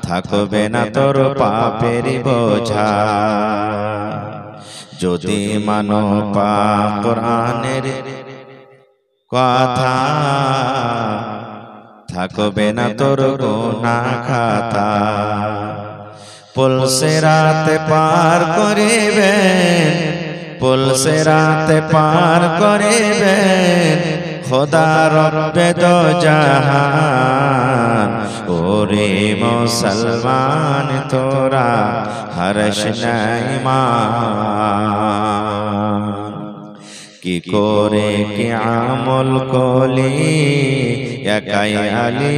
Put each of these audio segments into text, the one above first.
থাকবে না তোর পাপের বোঝা। যদি মানো পাক কোরআনের কথা, থাকবে না তোর গুনাহ খাতা। পুলসে রাতে পার করিবেন, পুলসে রাতে পার করিবেন খোদা রব্বে দো জাহান। ওরে মুসলমান তোরা হর্ষ নাই মান। কি করে কি আমল কলি একাই আলী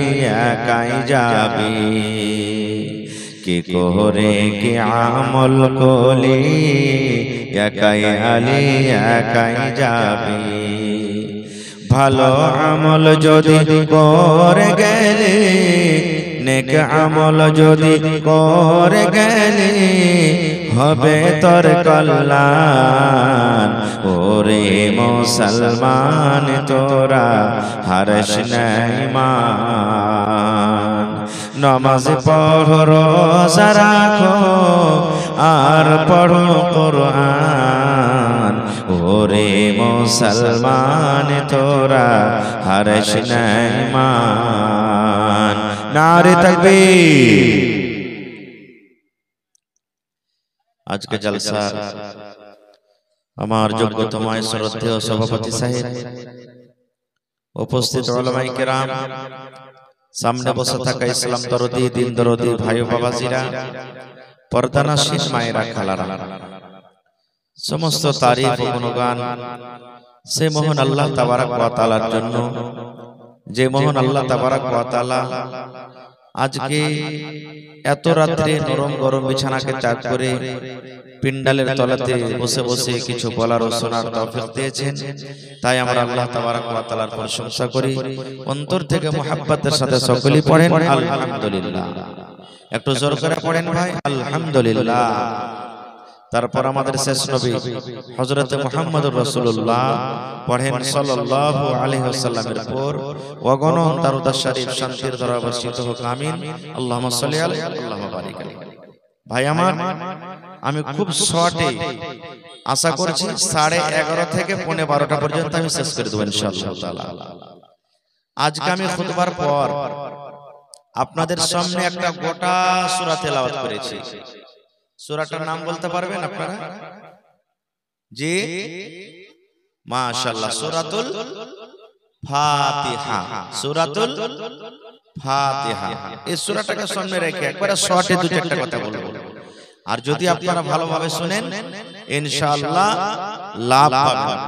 একাই যাবি। কি করে কি আমল কলি একাই আলী একাই যাবি। ভালো আমল যদি করে গেলি, নেক আমল যদি করে গেলি হবে তোর কল্যাণ। ওরে মুসলমান তোরা হর্ষ নাই মান। নামাজ পড়ো রোজা রাখো আর পড়ো কোরআন। ওরে মুসলমান তোরা হর্ষ নাই মান। নারে তাকবীর। আজকে জলসা আমার যোগ্যতম শ্রদ্ধেয় সভাপতি সাহেব, উপস্থিত উলামায়ে কেরাম, সামনে বসে থাকা ইসলাম দরদি দিন দরদি ভাই বাবাজিরা, পর্দানাশীন মায়েরা খালারা, সমস্ত তারিফ ও গুণগান সে মহান আল্লাহ তাবারক ওয়া তাআলার জন্য, যে মহান আল্লাহ তাবারক ওয়া তাআলা আজকে এত রাত্রে নরম গরম বিছানাকে ত্যাগ করে পিন্ডালের তলাতে বসে বসে কিছু বলার ও শোনার তৌফিক দিয়েছেন। তাই আমরা আল্লাহ তাবারক ওয়া তাআলার প্রশংসা করি, অন্তর থেকে মুহাব্বতের সাথে সকলেই পড়েন আলহামদুলিল্লাহ। একটু জোর করে পড়েন ভাই আলহামদুলিল্লাহ। তারপর আমাদের শেষ নবী হযরত মুহাম্মদুর রাসূলুল্লাহ পড়েন সাল্লাল্লাহু আলাইহি ওয়াসাল্লামের উপর অগণন দরুদ শরীফ শান্তির ধারা বর্ষিত হোক আমিন। আল্লাহুম্মা সাল্লি আলাইহি আল্লাহুম্মা বারিক আলাইহি। ভাই আমার, আমি খুব শর্টে আশা করছি 11:30 থেকে 12:15 পর্যন্ত আমি শেষ করে দেব ইনশাআল্লাহ তাআলা। আজকে আমি খুতবার পর আপনাদের সামনে একটা গোটা সূরা তেলাওয়াত করেছি। সূরাটার নাম বলতে পারবেন আপনারা? জি মাশাআল্লাহ, সূরাতুল ফাতিহা। সূরাতুল ফাতিহা এই সূরাটাকে সামনে রেখে একবারে শর্টে দুটো একটা কথা বলবো। আর যদি আপনারা ভালোভাবে শুনেন ইনশাআল্লাহ লাভ পাবেন।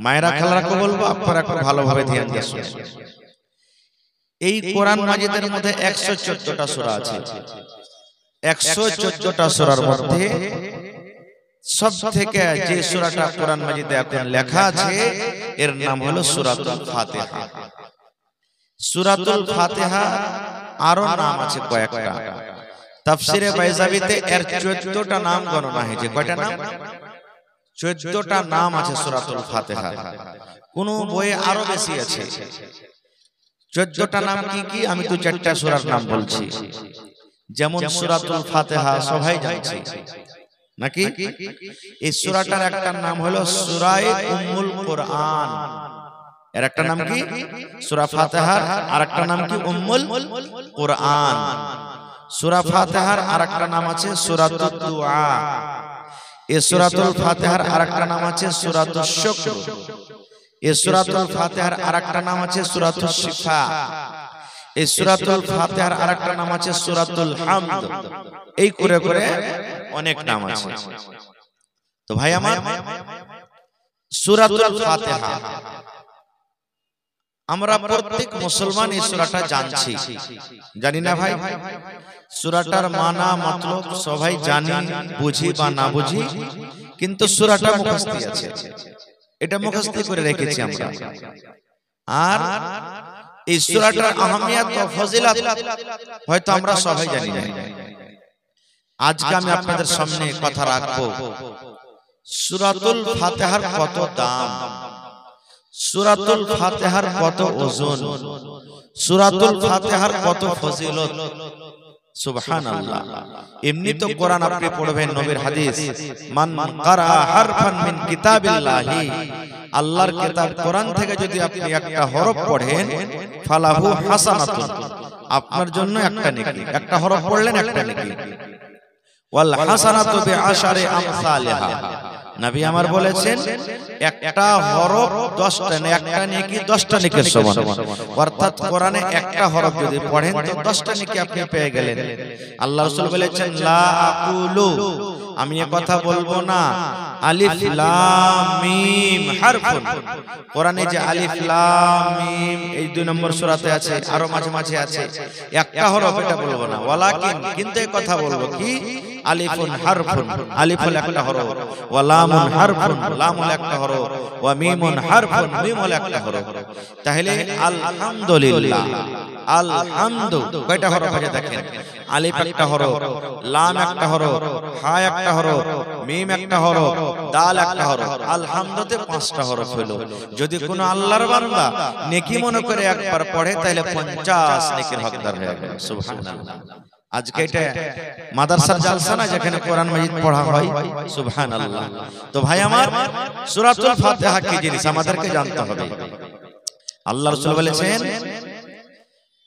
মায়েরা খালারাকে বলবো আপনারা একটু ভালোভাবে ধ্যান দিয়ে শুনেন। এই কোরআন মাজিদের মধ্যে 114টা সূরা আছে। 114টা সূরার মধ্যে সবথেকে যে সূরাটা কোরআন মাজিদে এখন লেখা আছে এর নাম হলো সূরাতুল ফাতিহা। সূরাতুল ফাতিহা আরো নাম আছে কয়েকটা। তাফসীরে বাইজাবিতে এর 14টা নাম গণনা হয়েছে। কয়টা নাম? 14টা নাম আছে সূরাতুল ফাতিহা। কোন বইয়ে আরো বেশি আছে। 14টা নাম কি কি? আমি তো 4টা সূরার নাম বলছি। যেমন সূরাতুল ফাতিহা সবাই জানছে নাকি? এই সূরাটার একটা নাম হলো সূরায়ে উম্মুল কোরআন। এর একটা নাম কি? সূরা ফাতিহার আরেকটা নাম কি? উম্মুল কোরআন। সূরা ফাতিহার আরেকটা নাম আছে সূরাতুদ দুআ। এই সূরাতুল ফাতিহার আরেকটা নাম আছে সূরাতুশ শুকর। এই সূরাতুল ফাতিহার আরেকটা নাম আছে সূরাতুশ শিফা। এই সূরাতুল ফাতিহার আরেকটা নাম আছে সূরাতুল হামদ। এই করে করে অনেক নাম আছে। তো ভাই আমার, সূরাতুল ফাতিহা আমরা প্রত্যেক মুসলমান এই সূরাটা জানছি, জানি না ভাই? সূরাটার মানা মতলব সবাই জানি, বুঝি বা না বুঝি, কিন্তু সূরাটা মুখস্থ আছে। এটা মুখস্থ করে রেখেছি আমরা। আর এই সূরাটার আহমিয়ত ও ফজিলত হয়তো আমরা সবাই জানি না। আজকে আমি আপনাদের সামনে কথা রাখবো সূরাতুল ফাতিহার কত দাম, সূরাতুল ফাতিহার কত ওজন, সূরাতুল ফাতিহার কত ফজিলত, সুবহানাল্লাহ। এমনি তো কোরআন আপনি পড়বেন, নবীর হাদিস, মান কারা হারফান মিন কিতাবিল্লাহি, আল্লাহর কিতাব কোরআন থেকে যদি আপনি একটা হরফ পড়েন, ফালাহু হাসানাতুন, আপনার জন্য একটা নেকি, একটা হরফ পড়লেন একটা নেকি। ওয়াল হাসানাতু বিআশারি আমসালিহা, নবী আমার বলেছেন একটা হরফ 10টা, একটা নেকি 10টা নেকির সমান। অর্থাৎ কোরআনে একটা হরফ যদি পড়েন তো 10টা নেকি আপনি পেয়ে গেলেন। আল্লাহ রাসূল বলেছেন লা আকুলু, আমি এই কথা বলবো না, আলিফ লাম মিম হারফুন, কোরআনে যে আলিফ লাম মিম এই 2 নম্বর সূরাতে আছে, আরো মাঝে মাঝে আছে, একটা হরফ এটা বলবো না। ওয়ালাকিন, কিন্তু এই কথা বলবো কি, আলিফুন হারফুন, আলিফ হলো একটা হরফ, ওয়া লামুন হারফুন, লাম হলো একটা হরফ, ওয়া মিমুন হারফুন, মিম হলো একটা হরফ। তাহলে আলহামদুলিল্লাহ, আলহামদু কয়টা হরফ আছে দেখেন, আলিফ একটা হরফ, লাম একটা হরফ, হা একটা হরফ, মিম একটা হরফ, দাল একটা হরফ, আলহামদুতে 5টা হরফ হলো। যদি কোনো আল্লাহর বান্দা নেকি মনে করে একবার পড়ে তাহলে 50 নেকির হকদার হয়ে গেল, সুবহানাল্লাহ। আজকে এটা মাদ্রাসার জালসা না, যেখানে কোরআন মাজিদ পড়া হয়, সুবহানাল্লাহ। তো ভাই আমার, সূরাতুল ফাতিহা কি জিনিস আমাদেরকে জানতে হবে। আল্লাহ রাসূল বলেছেন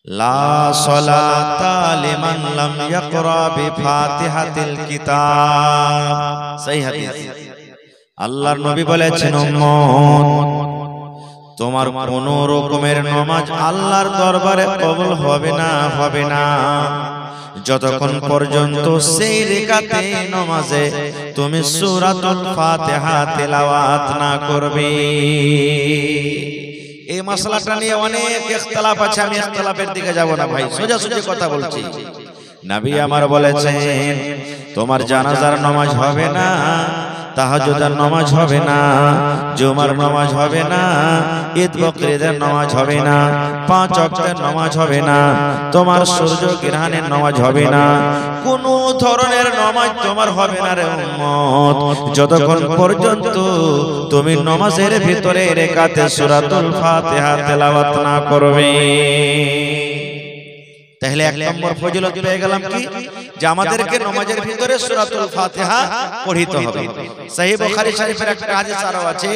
লা সালাতা লিমান লাম ইয়াকরা বিফাতিহাতিল কিতাব, সহিহ হাদিস। আল্লাহর নবী বলেছেন উম্মত, তোমার কোন রকমের নামাজ আল্লাহর দরবারে কবুল হবে না, হবে না যতক্ষণ পর্যন্ত সেই রাকাতে নামাজে তুমি সূরাতুল ফাতিহা তেলাওয়াত না করবে। এই মাসলাটা নিয়ে অনেক ইখতিলাফ আছে, আমি ইখতিলাফের দিকে যাব না ভাই, সোজা সোজা কথা বলছি। নবী আমার বলেছেন তোমার জানাজার নামাজ হবে না, তাহাজ্জুদের নামাজ হবে না, জুমার নামাজ হবে না, ঈদ বকরিদের নামাজ হবে না, 5 ওয়াক্তের নামাজ হবে না, তোমার সূর্য গ্রহণের নামাজ হবে না, কোন ধরনের নামাজ তোমার হবে না রে উম্মত, যতক্ষণ পর্যন্ত তুমি নামাজের ভিতরে রাকাতে সূরাতুল ফাতিহা তেলাওয়াত না করবে। তাহলে 1 নম্বর ফজিলত পেয়ে গেলাম কি, যে আমাদেরকে নামাজের ভিতরে সূরাতুল ফাতিহা পড়তে হবে। সহিহ বুখারী শরীফের একটা হাদিস আরো আছে,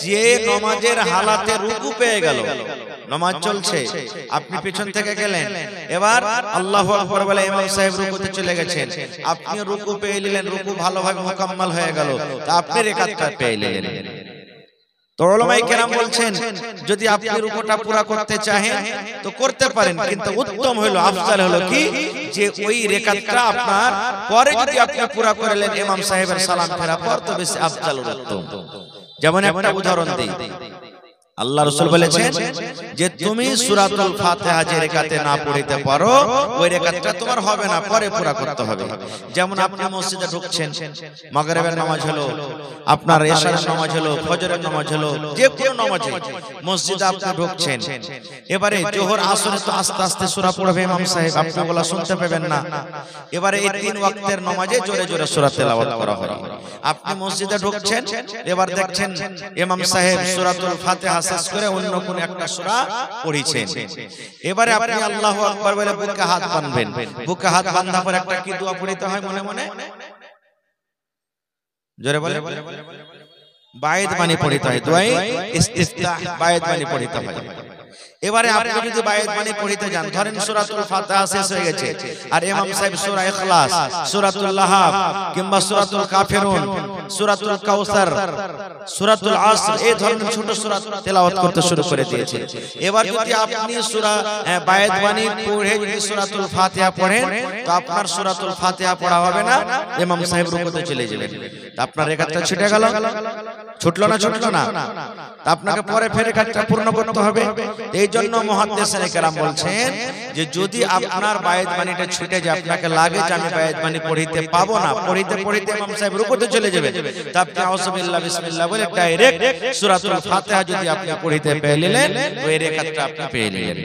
যে নামাজের হালাতে রুকু পেয়ে গেল, নামাজ চলছে, আপনি পিছন থেকে গেলেন, এবার আল্লাহু আকবার বলে ইমাম সাহেব রুকুতে চলে গেছেন, আপনি রুকু পেয়ে নিলেন, রুকু ভালোভাবে মুকাম্মাল হয়ে গেল, তা আপনি রাকাতটা পেয়ে নিলেন। তো উলামায়ে কেরাম বলছেন যদি আপনি রুকুটা পুরা করতে চাহেন তো করতে পারেন, কিন্তু উত্তম হলো, আফজাল হলো কি, যে ওই রাকাতটা আপনার পরে যদি আপনি পুরা করলেন ইমাম সাহেবের সালাম ফেরা পর, তো বেশি আফজাল উত্তম। যেমন একটা উদাহরণ দেই, আল্লাহ রাসূল বলেছেন যে তুমি সূরাতুল ফাতিহা যে রাকাতে না পড়তে পারো ওই রাকাতটা তোমার হবে না, পরে পুরা করতে হবে। যেমন আপনি মসজিদে ঢুকছেন, মাগরিবের নামাজ হলো, আপনার ইশার নামাজ হলো, ফজরের নামাজ হলো, যে কোনো নামাজে মসজিদে আপনি ঢুকছেন, এবারে জোহর আসরে তো আস্তে আস্তে সূরা পড়বে ইমাম সাহেব, আপনি ওগুলা শুনতে পাবেন না, এবারে এই 3 ওয়াক্তের নামাজে জোরে জোরে সূরা তেলাওয়াত করা হয়। আপনি মসজিদে ঢুকছেন, এবার দেখছেন ইমাম সাহেব সূরাতুল ফাতিহা শেষ করে অন্য কোন একটা সূরা পড়ছেন, এবারে আপনি আল্লাহু আকবার বলে বুকে হাত বাঁধবেন, বুকে হাত বাঁধা পর একটা কি দোয়া পড়তে হয় মনে মনে, জোরে বলে, বায়েত বাণী পড়তে হয়, দোয়ায়ে ইস্তিফতাহ বায়েত বাণী পড়তে হয়। এবারে আপনি যদি বায়েত বাণী পড়তে যান, ধরেন সূরাতুল ফাতিহা শেষ হয়ে গেছে, আর ইমাম সাহেব সূরা ইখলাস, সূরাতুল লাহাব, কিংবা সূরাতুল কাফিরুন, সূরাতুল কাউসার, সূরাতুল আসর, এই ধরনের ছোট সূরা তেলাওয়াত করতে শুরু করে দিয়েছে। এবার যদি আপনি সূরা বায়েত বাণী পড়ে যদি সূরাতুল ফাতিহা পড়েন, তো আপনার সূরাতুল ফাতিহা পড়া হবে না, ইমাম সাহেব রুকুতে চলে যাবেন, তো আপনার রাকাতটা ছুটে গেল, ছুটলো না, ছুটলো না, তা আপনাকে পরে ফের রাকাতটা পূর্ণ করতে হবে। এই জন্য মুহাদ্দিসিনে কেরাম বলছেন যে যদি আপনার বায়েত বাণীটা ছুটে যায়, আপনাকে লাগে যে আমি বায়েত বাণী পড়িতে পাবো না, পড়িতে পড়িতে ইমাম সাহেব রুকুতে চলে যাবেন, তা আপনি আউযুবিল্লাহ বিসমিল্লাহ বলে ডাইরেক্ট সূরাতুল ফাতিহা যদি আপনি পড়িতে পেয়ে নিলেন, ওই রাকাতটা আপনি পেয়ে নিলেন।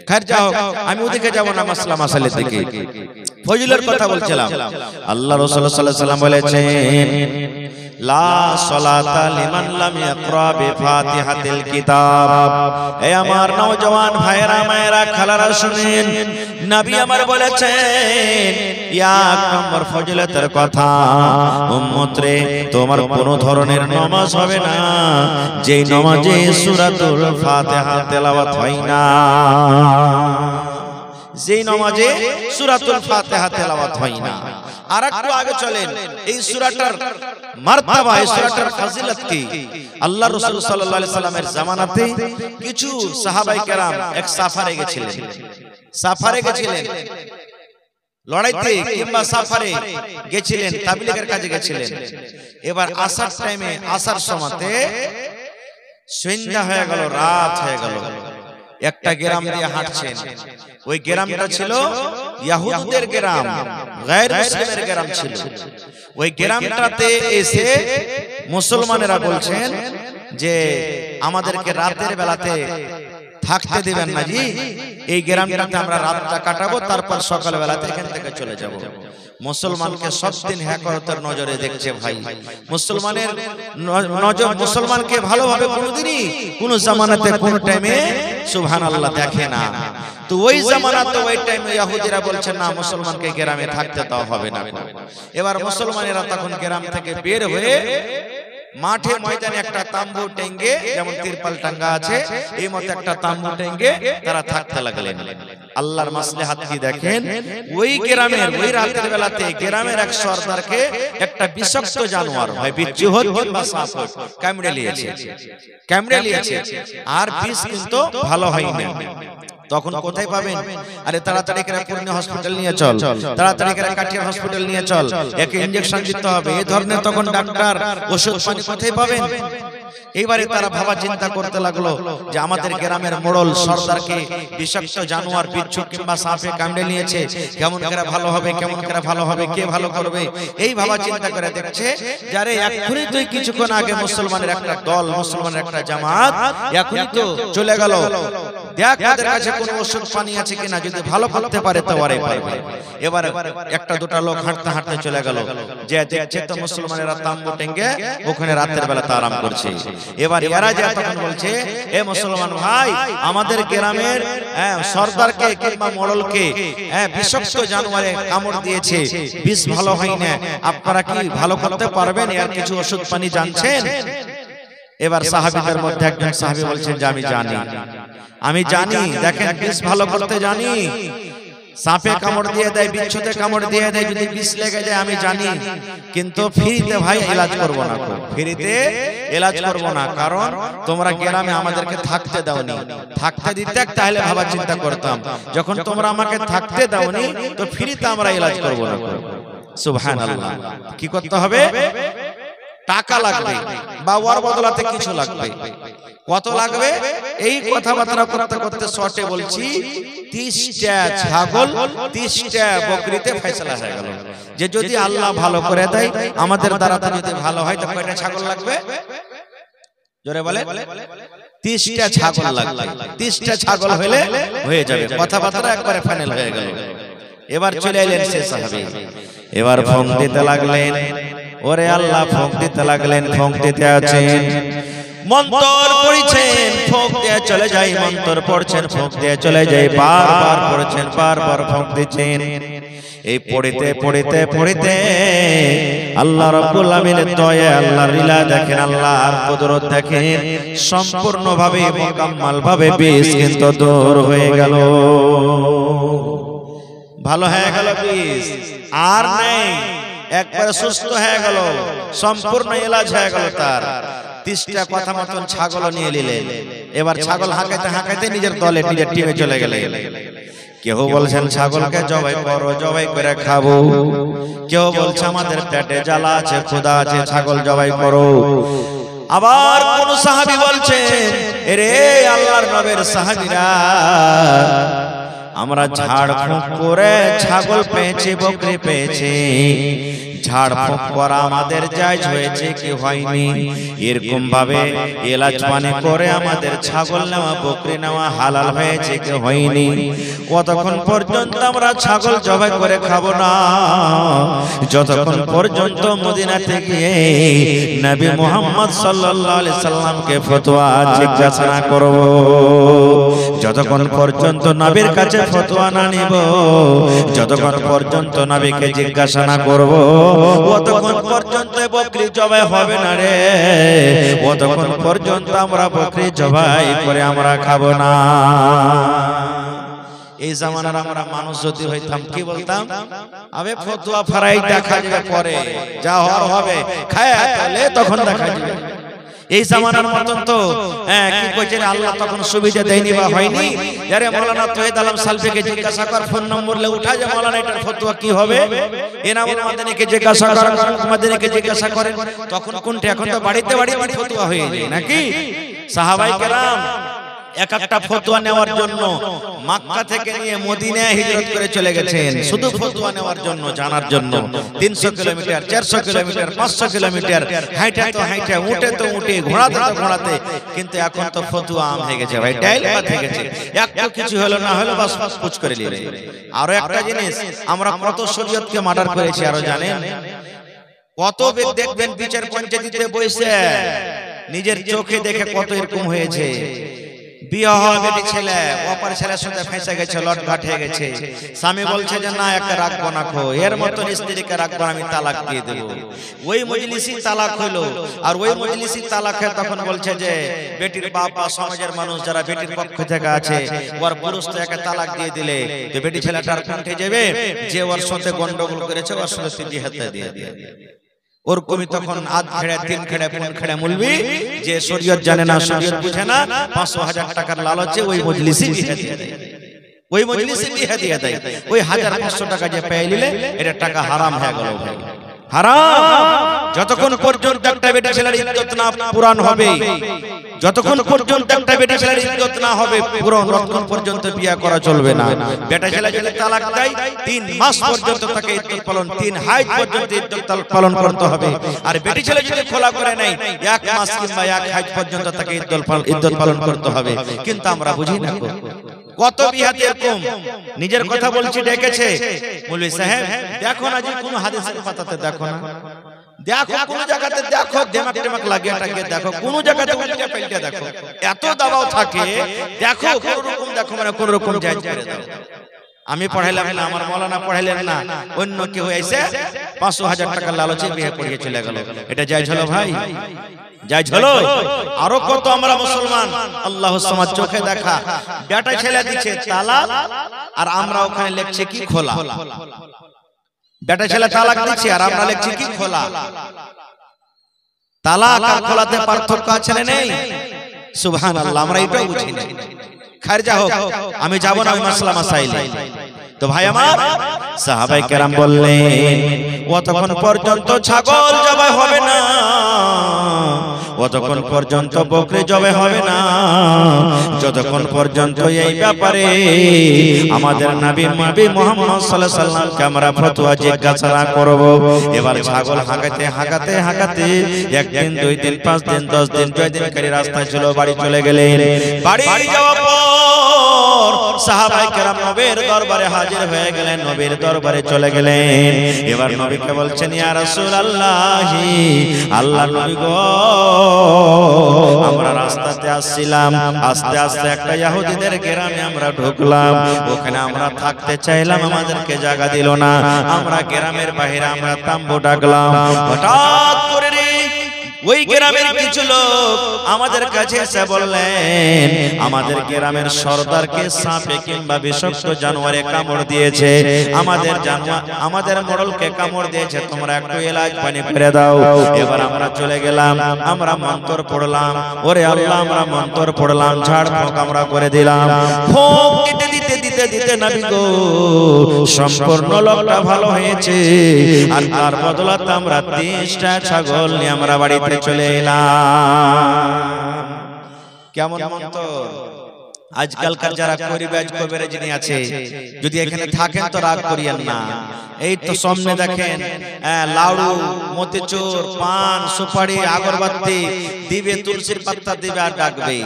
খৈর যাও, আমি ওদিকে যাব না, মাসলা মাসালের দিকে, ফজিলতের কথা বলছিলাম। আল্লাহ রাসূল সাল্লাল্লাহু আলাইহি ওয়াসাল্লাম বলেছেন লা সালাতা লিমান লাম ইয়াকরা বিফাতিহাতিল কিতাব। এই আমার নওজওয়ান ভাইরা মায়েরা খালারা শুনেন, নবী আমার বলেছেন এক নম্বর ফজিলতের কথা, উম্মত রে তোমার কোন ধরনের নামাজ হবে না যেই নামাজে সূরাতুল ফাতিহা তেলাওয়াত হয় না, যেই নামাজে সূরাতুল ফাতিহা তেলাওয়াত হয় না। আর একটু আগে চলেন, এই সূরাটার মারতাবা, এই সূরাটার ফজিলত কি? আল্লাহ রাসূল সাল্লাল্লাহু আলাইহি সাল্লামের জামানাতে কিছু সাহাবায়ে কেরাম এক সাফারে গেছিলেন, লড়াইতে কিংবা সাফারে গেছিলেন, তাবলীগের কাজে গেছিলেন। এবার আসার টাইমে, আসার সময়তে সন্ধ্যা হয়ে গেল, রাত হয়ে গেল। একটা গ্রাম দিয়ে হাঁটছেন, ওই গ্রামটা ছিল ইহুদিদের গ্রাম, গায়র মুসলিমের গ্রাম ছিল। ওই গ্রামটাতে এসে মুসলমানেরা বলছেন যে আমাদেরকে রাতের বেলাতে থাকতে দিবেন না জি, এই গ্রামটাতে আমরা রাতটা কাটাবো, তারপর সকাল বেলাতে এখান থেকে চলে যাব। মুসলমানকে সব দিন হ্যাকরতের নজরে দেখছে ভাই, মুসলমানের নজর মুসলমানকে ভালোভাবে কোনোদিনই কোনো জামানাতে কোনো টাইমে সুবহানাল্লাহ দেখে না। তো ওই জামানাতে ওই টাইমে ইহুদিরা বলছেন না, মুসলমানকে গ্রামে থাকতে দেওয়া হবে না। এবার মুসলমানেরা তখন গ্রাম থেকে বের হয়ে মাঠে ময়দানে একটা তাম্বু টেঙ্গে, যেমন তিরপাল টাঙ্গা আছে এই মত একটা তাম্বু টেঙ্গে তারা থাকতে লাগলেন। আল্লাহর মাসলিহাত কি দেখেন, ওই গ্রামের ওই রাতের বেলাতে গ্রামের এক সর্দারকে একটা বিষাক্ত জানোয়ার, হয় বিচ্ছু হোক কিংবা সাপ হোক, কামড়ে নিয়েছে, আর বিষ কিন্তু ভালো হয়নি। তখন কোথায় পাবেন? আরে তাড়াতাড়ি করে পূর্ণিয়া হসপিটাল নিয়ে চল, তাড়াতাড়ি করে কাঠিয়া হসপিটাল নিয়ে চল, একে ইনজেকশন দিতে হবে, এই ধরনের তখন ডাক্তার ওষুধ পানি কোথায় পাবেন? এইবারে তারা ভাবা চিন্তা করতে লাগলো যে আমাদের গ্রামের মোড়ল সর্দারকে বিষাক্ত জানোয়ার বিচ্ছু কিংবা সাপে কামড়ে নিয়েছে, কেমন করে ভালো হবে, কেমন করে ভালো হবে, কে ভালো করবে? এই ভাবা চিন্তা করে দেখছে যারে এখনই তুই কিছুক্ষণ আগে মুসলমানের একটা দল, মুসলমানের একটা জামাত এখনই তো চলে গেল, দেখ ওদের কাছে কোনো ওষুধ পানি আছে কিনা, যদি ভালো করতে পারে তো ওরাই পারবে। এবার একটা দুটা লোক হাঁটতে হাঁটতে চলে গেল, যে দেখছে তো মুসলমানেরা তাম্বু টেঙ্গে ওখানে রাতের বেলা তা আরাম করছে। এবার এরা যে তখন বলছে, এ মুসলমান ভাই, আমাদের গ্রামের সর্দারকে কিংবা মোড়লকে বিষাক্ত জানোয়ারে কামড় দিয়েছে, বিষ ভালো হয় না, আপনারা কি ভালো করতে পারবেন? এর কিছু ওষুধ পানি জানছেন? এবার সাহাবীদের মধ্যে একজন সাহাবী বলছেন যে আমি জানি, দেখেন বিষ ভালো করতে জানি, সাপে কামড় দিয়ে দেয়, বিচ্ছুতে কামড় দিয়ে দেয়, যদি বিষ লেগে যায় আমি জানি, কিন্তু ফ্রিতে ভাই ইলাজ করব না, ফ্রিতে ইলাজ করব না, কারণ তোমরা গ্রামে আমাদেরকে থাকতে দাওনি, থাকতে দিতে তাহলে ভাবা চিন্তা করতাম, যখন তোমরা আমাকে থাকতে দাওনি তো ফ্রিতে আমরা ইলাজ করব না। সুবহানাল্লাহ। কি করতে হবে? টাকা লাগবে বা ওর বদলাতে কিছু লাগবে। কত লাগবে? এই কথাবার্তা করতে করতে শর্টে বলছি, 30টা ছাগল 30টা বকরিতে ফয়সালা হয়ে গেল যে যদি আল্লাহ ভালো করে দেয়, আমাদের দ্বারা যদি ভালো হয় তো কয়টা ছাগল লাগবে? জোরে বলে। 30টা ছাগল লাগবে। 30টা ছাগল হলে হয়ে যাবে, কথাবার্তা একবারে ফাইনাল হয়ে গেল। এবার চলে এলেন সে সাহাবী, এবার ফোন দিতে লাগলেন, ওরে আল্লাহ ফোন দিতে লাগলেন, ফোন দিতে আছেন, মন্তর পড়ছেন, ফোঁক দিয়ে চলে যাই, মন্তর পড়ছেন, ফোঁক দিয়ে চলে যাই, বারবার পড়ছেন, বারবার ফোঁক দিচ্ছেন। এই পড়িতে পড়িতে পড়িতে আল্লাহ রাব্বুল আমিনের দয়া, আল্লাহর লীলা দেখেন, আল্লাহর কুদরত দেখেন, সম্পূর্ণভাবে মুকাম্মাল ভাবে বিষ কিন্তু দূর হয়ে গেল, ভালো হয়ে গেল, বিষ আর নেই, একবারে সুস্থ হয়ে গেল, সম্পূর্ণ ইলাজ হয়ে গেল তার। 30টা কথা মতন ছাগল নিয়ে নিলেন। এবার ছাগল হাঁকাইতে হাঁকাইতে নিজের দলে, নিজের টিমে চলে গেলেন। কেউ বলছেন ছাগলকে জবাই করো, জবাই করে খাবো, কেউ বলছে আমাদের পেটে জ্বালা আছে, ক্ষুধা আছে, ছাগল জবাই করো। আবার কোন সাহাবী বলছেন, এরে আল্লাহর নবীর সাহাবীরা, আমরা ঝাড় ফুঁক করে ছাগল পেয়েছি, বকরি পেয়েছি, ঝাড় ফুঁক করা আমাদের জায়েজ হয়েছে কি হয়নি? এরকম ভাবে এলাচ পানি করে আমাদের ছাগল নেওয়া বকরি নেওয়া হালাল হয়েছে কি হয়নি? কতক্ষণ পর্যন্ত আমরা ছাগল জবাই করে খাবো না যতক্ষণ পর্যন্ত মদিনা থেকে নবী মুহাম্মদ সাল্লাল্লাহু আলাইহি সাল্লামকে ফতোয়া জিজ্ঞাসা না করব, যতক্ষণ পর্যন্ত নবীর কাছে ফতোয়া না নিব, যতক্ষণ পর্যন্ত নবীকে জিজ্ঞাসা না করব, ততক্ষণ পর্যন্ত বকরি জবাই হবে না রে, ততক্ষণ পর্যন্ত আমরা বকরি জবাই করে আমরা খাবো না। এই জামানার আমরা মানুষ যদি হইতাম কি বলতাম? আবে ফতোয়া ফারাই দেখা যাবে পরে, যা হওয়ার হবে খায় তাহলে তখন দেখা যাবে। এই জামানার মতন তো কি কইছে আল্লাহ তখন সুবিধা দেয়নি বা হয়নি। আরে মাওলানা তৌহিদ আলম সালফিকে জিজ্ঞাসা কর, ফোন নম্বর লে উঠা যে মাওলানা এটার ফতোয়া কি হবে, এনামুল মাদানীকে জিজ্ঞাসা কর, মাদানীকে জিজ্ঞাসা করেন, তখন কোনটা? এখন তো বাড়িতে বাড়িতে ফতোয়া হয়ে যায় নাকি? সাহাবায়ে কেরাম এক একটা ফতোয়া নেওয়ার জন্য মক্কা থেকে নিয়ে মদিনায় হিজরত করে চলে গেছেন, শুধু ফতোয়া নেওয়ার জন্য, জানার জন্য। 300 কিলোমিটার, 400 কিলোমিটার, 500 কিলোমিটার হাইটা তো হাইটা, উঠে তো উঠে, ঘোড়াতে তো ঘোড়াতে। কিন্তু এখন তো ফতোয়া আম হয়ে গেছে ভাই, টাইল বাদ হয়ে গেছে। একটু কিছু হলো না হলো বাস পুচ করে নিয়ে। আরো একটা জিনিস, আমরা কত শরীয়তকে মার্ডার করেছি আরো জানেন? কত দেখবেন বিচার পঞ্চায়েতে বসে নিজের চোখে দেখে কত এরকম হয়েছে। বিয়ে হওয়া বেটি ছেলে অপর ছেলের সাথে ফেঁসে গেছে, লটঘাট হয়ে গেছে। স্বামী বলছে যে না একে রাখবো না, খো এর মতন স্ত্রীকে রাখবো, আমি তালাক দিয়ে দেবো। ওই মজলিসি তালাক হইলো, আর ওই মজলিসি তালাকে তখন বলছে যে বেটির বাপ বা সমাজের মানুষ যারা বেটির পক্ষ থেকে আছে, ওর পুরুষ তো একে তালাক দিয়ে দিলে তো বেটি ছেলেটার কণ্ঠে যাবে যে ওর সাথে গন্ডগোল করেছে, ওর সাথে বিয়ে হাতে দিয়ে দিয়ে ওর কমি তখন আধ খেড়ে, 3 খেড়ে, 5 খেড়ে মুলবি যে শরীয়ত জানে না, শরীয়ত বুঝে না, 500,000 টাকার লালচে ওই মজলিসে বিয়ে দিয়ে দেয়, ওই মজলিসে বিয়ে দিয়ে দেয়। ওই 1500 টাকা যে পেয়ে নিলে এটা টাকা হারাম হয়ে গেল ভাই, হারাম। যতক্ষণ পর্যন্ত একটা বেটা ছেলের ইজ্জত না পুরান হবে, যতক্ষণ পর্যন্ত একটা বেটা ছেলের ইজ্জত না হবে পুরান, ততক্ষণ পর্যন্ত বিয়ে করা চলবে না। বেটা ছেলে যদি তালাক দেয় 3 মাস পর্যন্ত তাকে ইজ্জত পালন, 3 হাইজ পর্যন্ত ইজ্জত পালন করতে হবে। আর বেটি ছেলে যদি খোলা করে নেয় 1 মাস কিংবা 1 হাইজ পর্যন্ত তাকে ইজ্জত পালন করতে হবে। কিন্তু আমরা বুঝি না কত বিহাতে এরকম নিজের কথা বলছি ডেকেছে মৌলভী সাহেব, দেখো না যে কোন হাদিসের পাতাতে দেখো না, দেখো কোন জায়গাতে দেখো দেমাক টেমাক লাগিয়ে টাকে দেখো, কোন জায়গাতে উল্টে পাল্টে দেখো, এত দাবাও থাকে দেখো কোন রকম, দেখো মানে কোন রকম জায়েজ করে দাও। আমি পড়াইলাম না, আমার মাওলানা পড়াইলেন না, অন্য কেউ এসে 500,000 টাকা লালচে বিয়ে পড়িয়ে চলে গেল, এটা জায়েজ হলো ভাই? জায়েজ হলো? আরো কত আমরা মুসলমান আল্লাহর সমাজ চোখে দেখা বেটা ছেলে দিচ্ছে তালাক, আর আমরা ওখানে লিখছি কি খোলা। বেটা ছেলে তালাক দিচ্ছে আর আমরা লিখছি কি খোলা। তালাক আর খোলাতে পার্থক্য আছে না নেই? সুবহানাল্লাহ, আমরা এটাই বুঝি না। খায়র যা হোক, আমি যাব না ওই মাসলা মাসাইলে। তো ভাই আমার, সাহাবায়ে কেরাম বললেন অতক্ষণ পর্যন্ত ছাগল জবাই হবে না, অতক্ষণ পর্যন্ত বকরি জবাই হবে না, যতক্ষণ পর্যন্ত এই ব্যাপারে আমাদের নবী মুহাম্মদ সাল্লাল্লাহু আলাইহি ওয়াসাল্লামকে আমরা ফতোয়া জিজ্ঞাসা না করব। এবার ছাগল হাঁকাতে হাঁকাতে হাঁকাতে 1 দিন 2 দিন 5 দিন 10 দিন 6 দিন করে রাস্তা ছিল, বাড়ি চলে গেলেন। বাড়ি যাওয়ার পর সাহাবায়ে কেরাম নবীর দরবারে হাজির হয়ে গেলেন, নবীর দরবারে চলে গেলেন। এবার নবীকে বলছেন ইয়া রাসূলুল্লাহ, আল্লাহর নবী গো, আমরা রাস্তাতে আসছিলাম, আস্তে আস্তে একটা ইহুদিদের গ্রামে আমরা ঢুকলাম, ওখানে আমরা থাকতে চাইলাম, আমাদেরকে জায়গা দিল না, আমরা গ্রামের বাইরে আমরা তাম্বু ডাকলাম। হঠাৎ করে ওই গ্রামের কিছু লোক আমাদের কাছে এসে বললেন আমাদের গ্রামের সর্দারকে সাপে কিংবা বিষাক্ত জানোয়ারে কামড় দিয়েছে, আমাদের মোড়লকে কামড় দিয়েছে, তোমরা একটু এলাচ পানি করে দাও। এবার আমরা চলে গেলাম, আমরা মন্ত্র পড়লাম, ওরে আল্লাহ আমরা মন্ত্র পড়লাম, ঝাড় ফুঁক আমরা করে দিলাম। ফুঁক দিতে দিতে দিতে দিতে নবী গো সম্পূর্ণ লোকটা ভালো হয়েছে, আর তার বদলাতে আমরা 30টা ছাগল নিয়ে আমরা বাড়িতে চলে এলাম। কেমন মন্ত্র? আজকালকার যারা করিবাজ কবিরা যিনি আছে, যদি এখানে থাকেন তো রাগ করিয়েন না। এই তো সামনে দেখেন লাউড়ু, মতিচুর, পান, সুপারি, আগরবাতি দিবে, তুলসীর পাতা দিবে আর ডাকবে,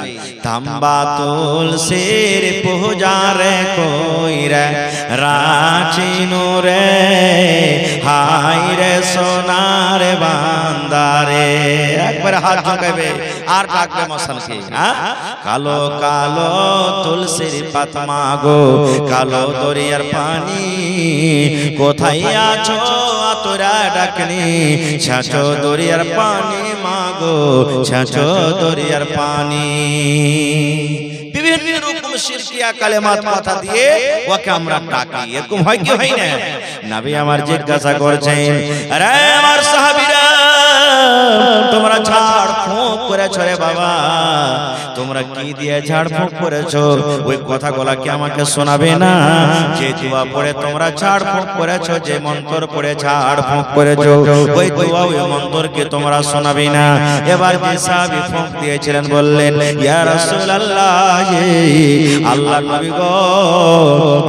তাম্বা তুলসীর পূজারে কইরা রাচিনু রে, হাই রে সোনার বান্দারে। একবার হাত ঝাঁকাবে আর ডাকবে মশানকে, কালো কালো তুলসীর পাতা মাগো, কালো দরিয়ার পানি, কোথায় আছো তোরা ডাকনি, ছাঁচো দরিয়ার পানি মাগো, ছাঁচো দরিয়ার পানি। বিভিন্ন রকম শিরকিয়া কালেমাত কথা দিয়ে ওকে আমরা ডাকি। এরকম হয় কি হয় না? নবী আমার জিজ্ঞাসা করছেন, আরে আমার সাহাবীরা, তোমরা ঝাড় ফুঁক করেছো রে বাবা, তোমরা কি দিয়ে ঝাড় ফুঁক করেছো? ওই কথাগুলো কি আমাকে শোনাবে না? যে দোয়া পড়ে তোমরা ঝাড় ফুঁক করেছো, যে মন্ত্র পড়ে ঝাড় ফুঁক করেছো, ওই দোয়া ওই মন্ত্রকে তোমরা শোনাবে না? এবার যে সাহাবী ফুঁক দিয়েছিলেন বললেন, ইয়া রাসূলুল্লাহ, আল্লাহর নবী গো,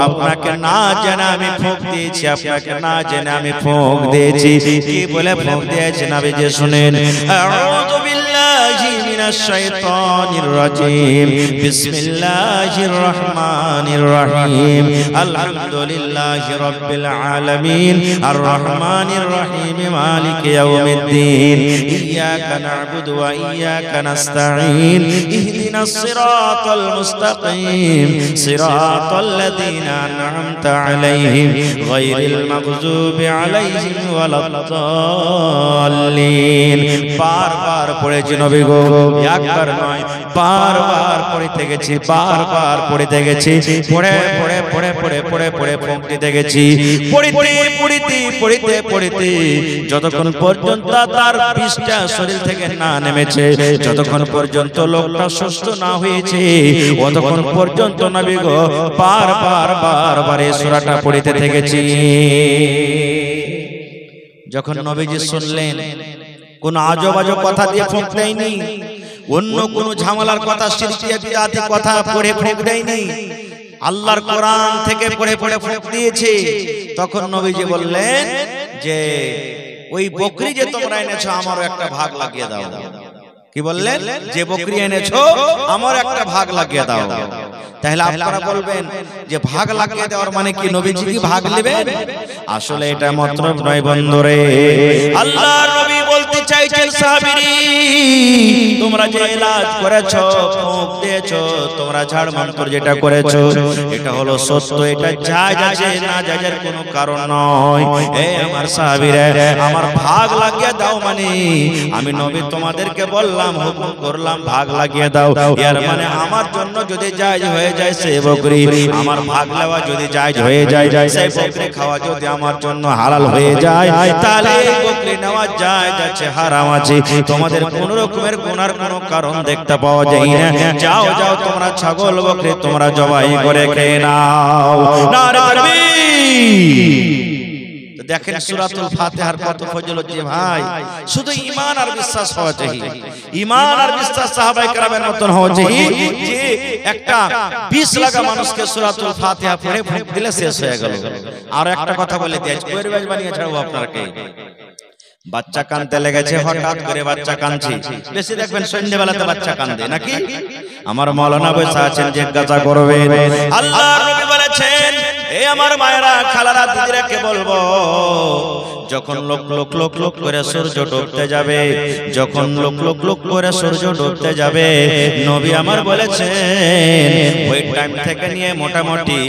আপনাকে না জেনে আমি ফুঁক দিয়েছি, আপনাকে না জেনে আমি ফুঁক দিয়েছি। কি বলে ফুঁক দিয়েছি নবী যে শুনেন, আউযু বিল্লাহি মিনাশ শাইতানির রাজিম, বিসমিল্লাহির রহমানির রহিম, আলহামদুলিল্লাহি রাব্বিল আলামিন, আর রহমানির রহিম, মালিকি ইয়াউমিদ্দিন, ইয়াকা না'বুদু ওয়া ইয়াকা নাস্তাঈন, ইহদিনাস সিরাতাল মুস্তাকিম, সিরাতাল লাযীনা আন'আমতা আলাইহিম, গায়রিল মাগযুবি আলাইহিম ওয়ালাদ-দাল্লিন। বারবার পড়েছি নবী গো, একবার নয়, বারবার পড়তে গেছি, বারবার পড়তে গেছি, পড়ে পড়ে পড়ে পড়ে পড়ে পড়ে ফুঁক দিতে গেছি, পড়িতে পড়িতে পড়িতে পড়িতে যতক্ষণ পর্যন্ত তার বিষটা শরীর থেকে না নেমেছে, যতক্ষণ পর্যন্ত লোকটা সুস্থ না হয়েছে, ততক্ষণ পর্যন্ত নবী গো বারবার বারবার এই সূরাটা পড়িতে থেকেছি। যখন নবীজি শুনলেন কোন আজব আজব কথা দিয়ে ফুঁক দেয়নি, অন্য কোন ঝামেলার কথা, শিরকিয়া বিদআতি কথা পড়ে ফুঁক দেয়নি, আল্লাহর কোরআন থেকে পড়ে পড়ে ফুঁক দিয়েছে, তখন নবীজি বললেন যে ওই বকরি যে তোমরা এনেছো আমারও একটা ভাগ লাগিয়ে দাও। কি বললেন? যে বকরি এনেছো আমার একটা ভাগ লাগিয়ে দাও। তাহলে আপনারা বলবেন যে ভাগ লাগিয়ে দেওয়ার মানে কি নবীজি কি ভাগ নেবেন? আসলে এটা মতলব নয় বন্ধুরে। আল্লাহর নবী বলতে চাইছেন, সাহাবীরা তোমরা যে ইলাজ করেছো, ফুঁক দিয়েছো, তোমরা ঝাড় মন্ত্র যেটা করেছো, এটা হলো সত্য, এটা জায়েজ আছে, না জায়েজের কোনো কারণ নয়। এই আমার সাহাবীরা, আমার ভাগ লাগিয়ে দাও মানে আমি নবী তোমাদেরকে বললাম, হুকুম করলাম ভাগ লাগিয়ে দাও, এর মানে আমার জন্য যদি জায়েজ হয়ে যায় সে বকরি, আমার ভাগ নেওয়া যদি জায়েজ হয়ে যায়, সেই বকরি খাওয়া যদি আমার জন্য হালাল হয়ে যায়, তাহলে এই বকরি নেওয়া জায়েজ আছে, হারাম আছে। তোমাদের কোন রকমের গুনার কোনো কারণ দেখতে পাওয়া যায় না। যাও যাও তোমরা ছাগল বকরি তোমরা জবাই করে খেয়ে নাও। নারে তাকবীর। দেখেন সূরাতুল ফাতিহার কত ফজিলত যে ভাই, শুধু ঈমান আর বিশ্বাস হওয়া চাই, ঈমান আর বিশ্বাস সাহাবায়ে কেরামের মতন হওয়া চাই যে একটা 20 লাগা মানুষকে সূরাতুল ফাতিহা পড়ে ফুঁক দিলে শেষ হয়ে গেল। আর একটা কথা বলে দিই, পরিবেশ বানিয়ে ছাড়বো আপনাকে। বাচ্চা কাঁদতে লেগেছে, হঠাৎ করে বাচ্চা কাঁদছে, বেশি দেখবেন সন্ধ্যাবেলাতে বাচ্চা কাঁদে নাকি? আমার মাওলানা বসে আছেন, জিজ্ঞাসা করবেন, আল্লাহর নবী বলেছেন, এ আমার মায়েরা, খালারা, দিদিরা কে বলবো, যখন লোক লোক লোক লোক করে সূর্য ডুবতে যাবে, যখন লোক লোক লোক করে সূর্য ডুবতে যাবে, নবী আমার বলেছেন ওই টাইম থেকে নিয়ে মোটামুটি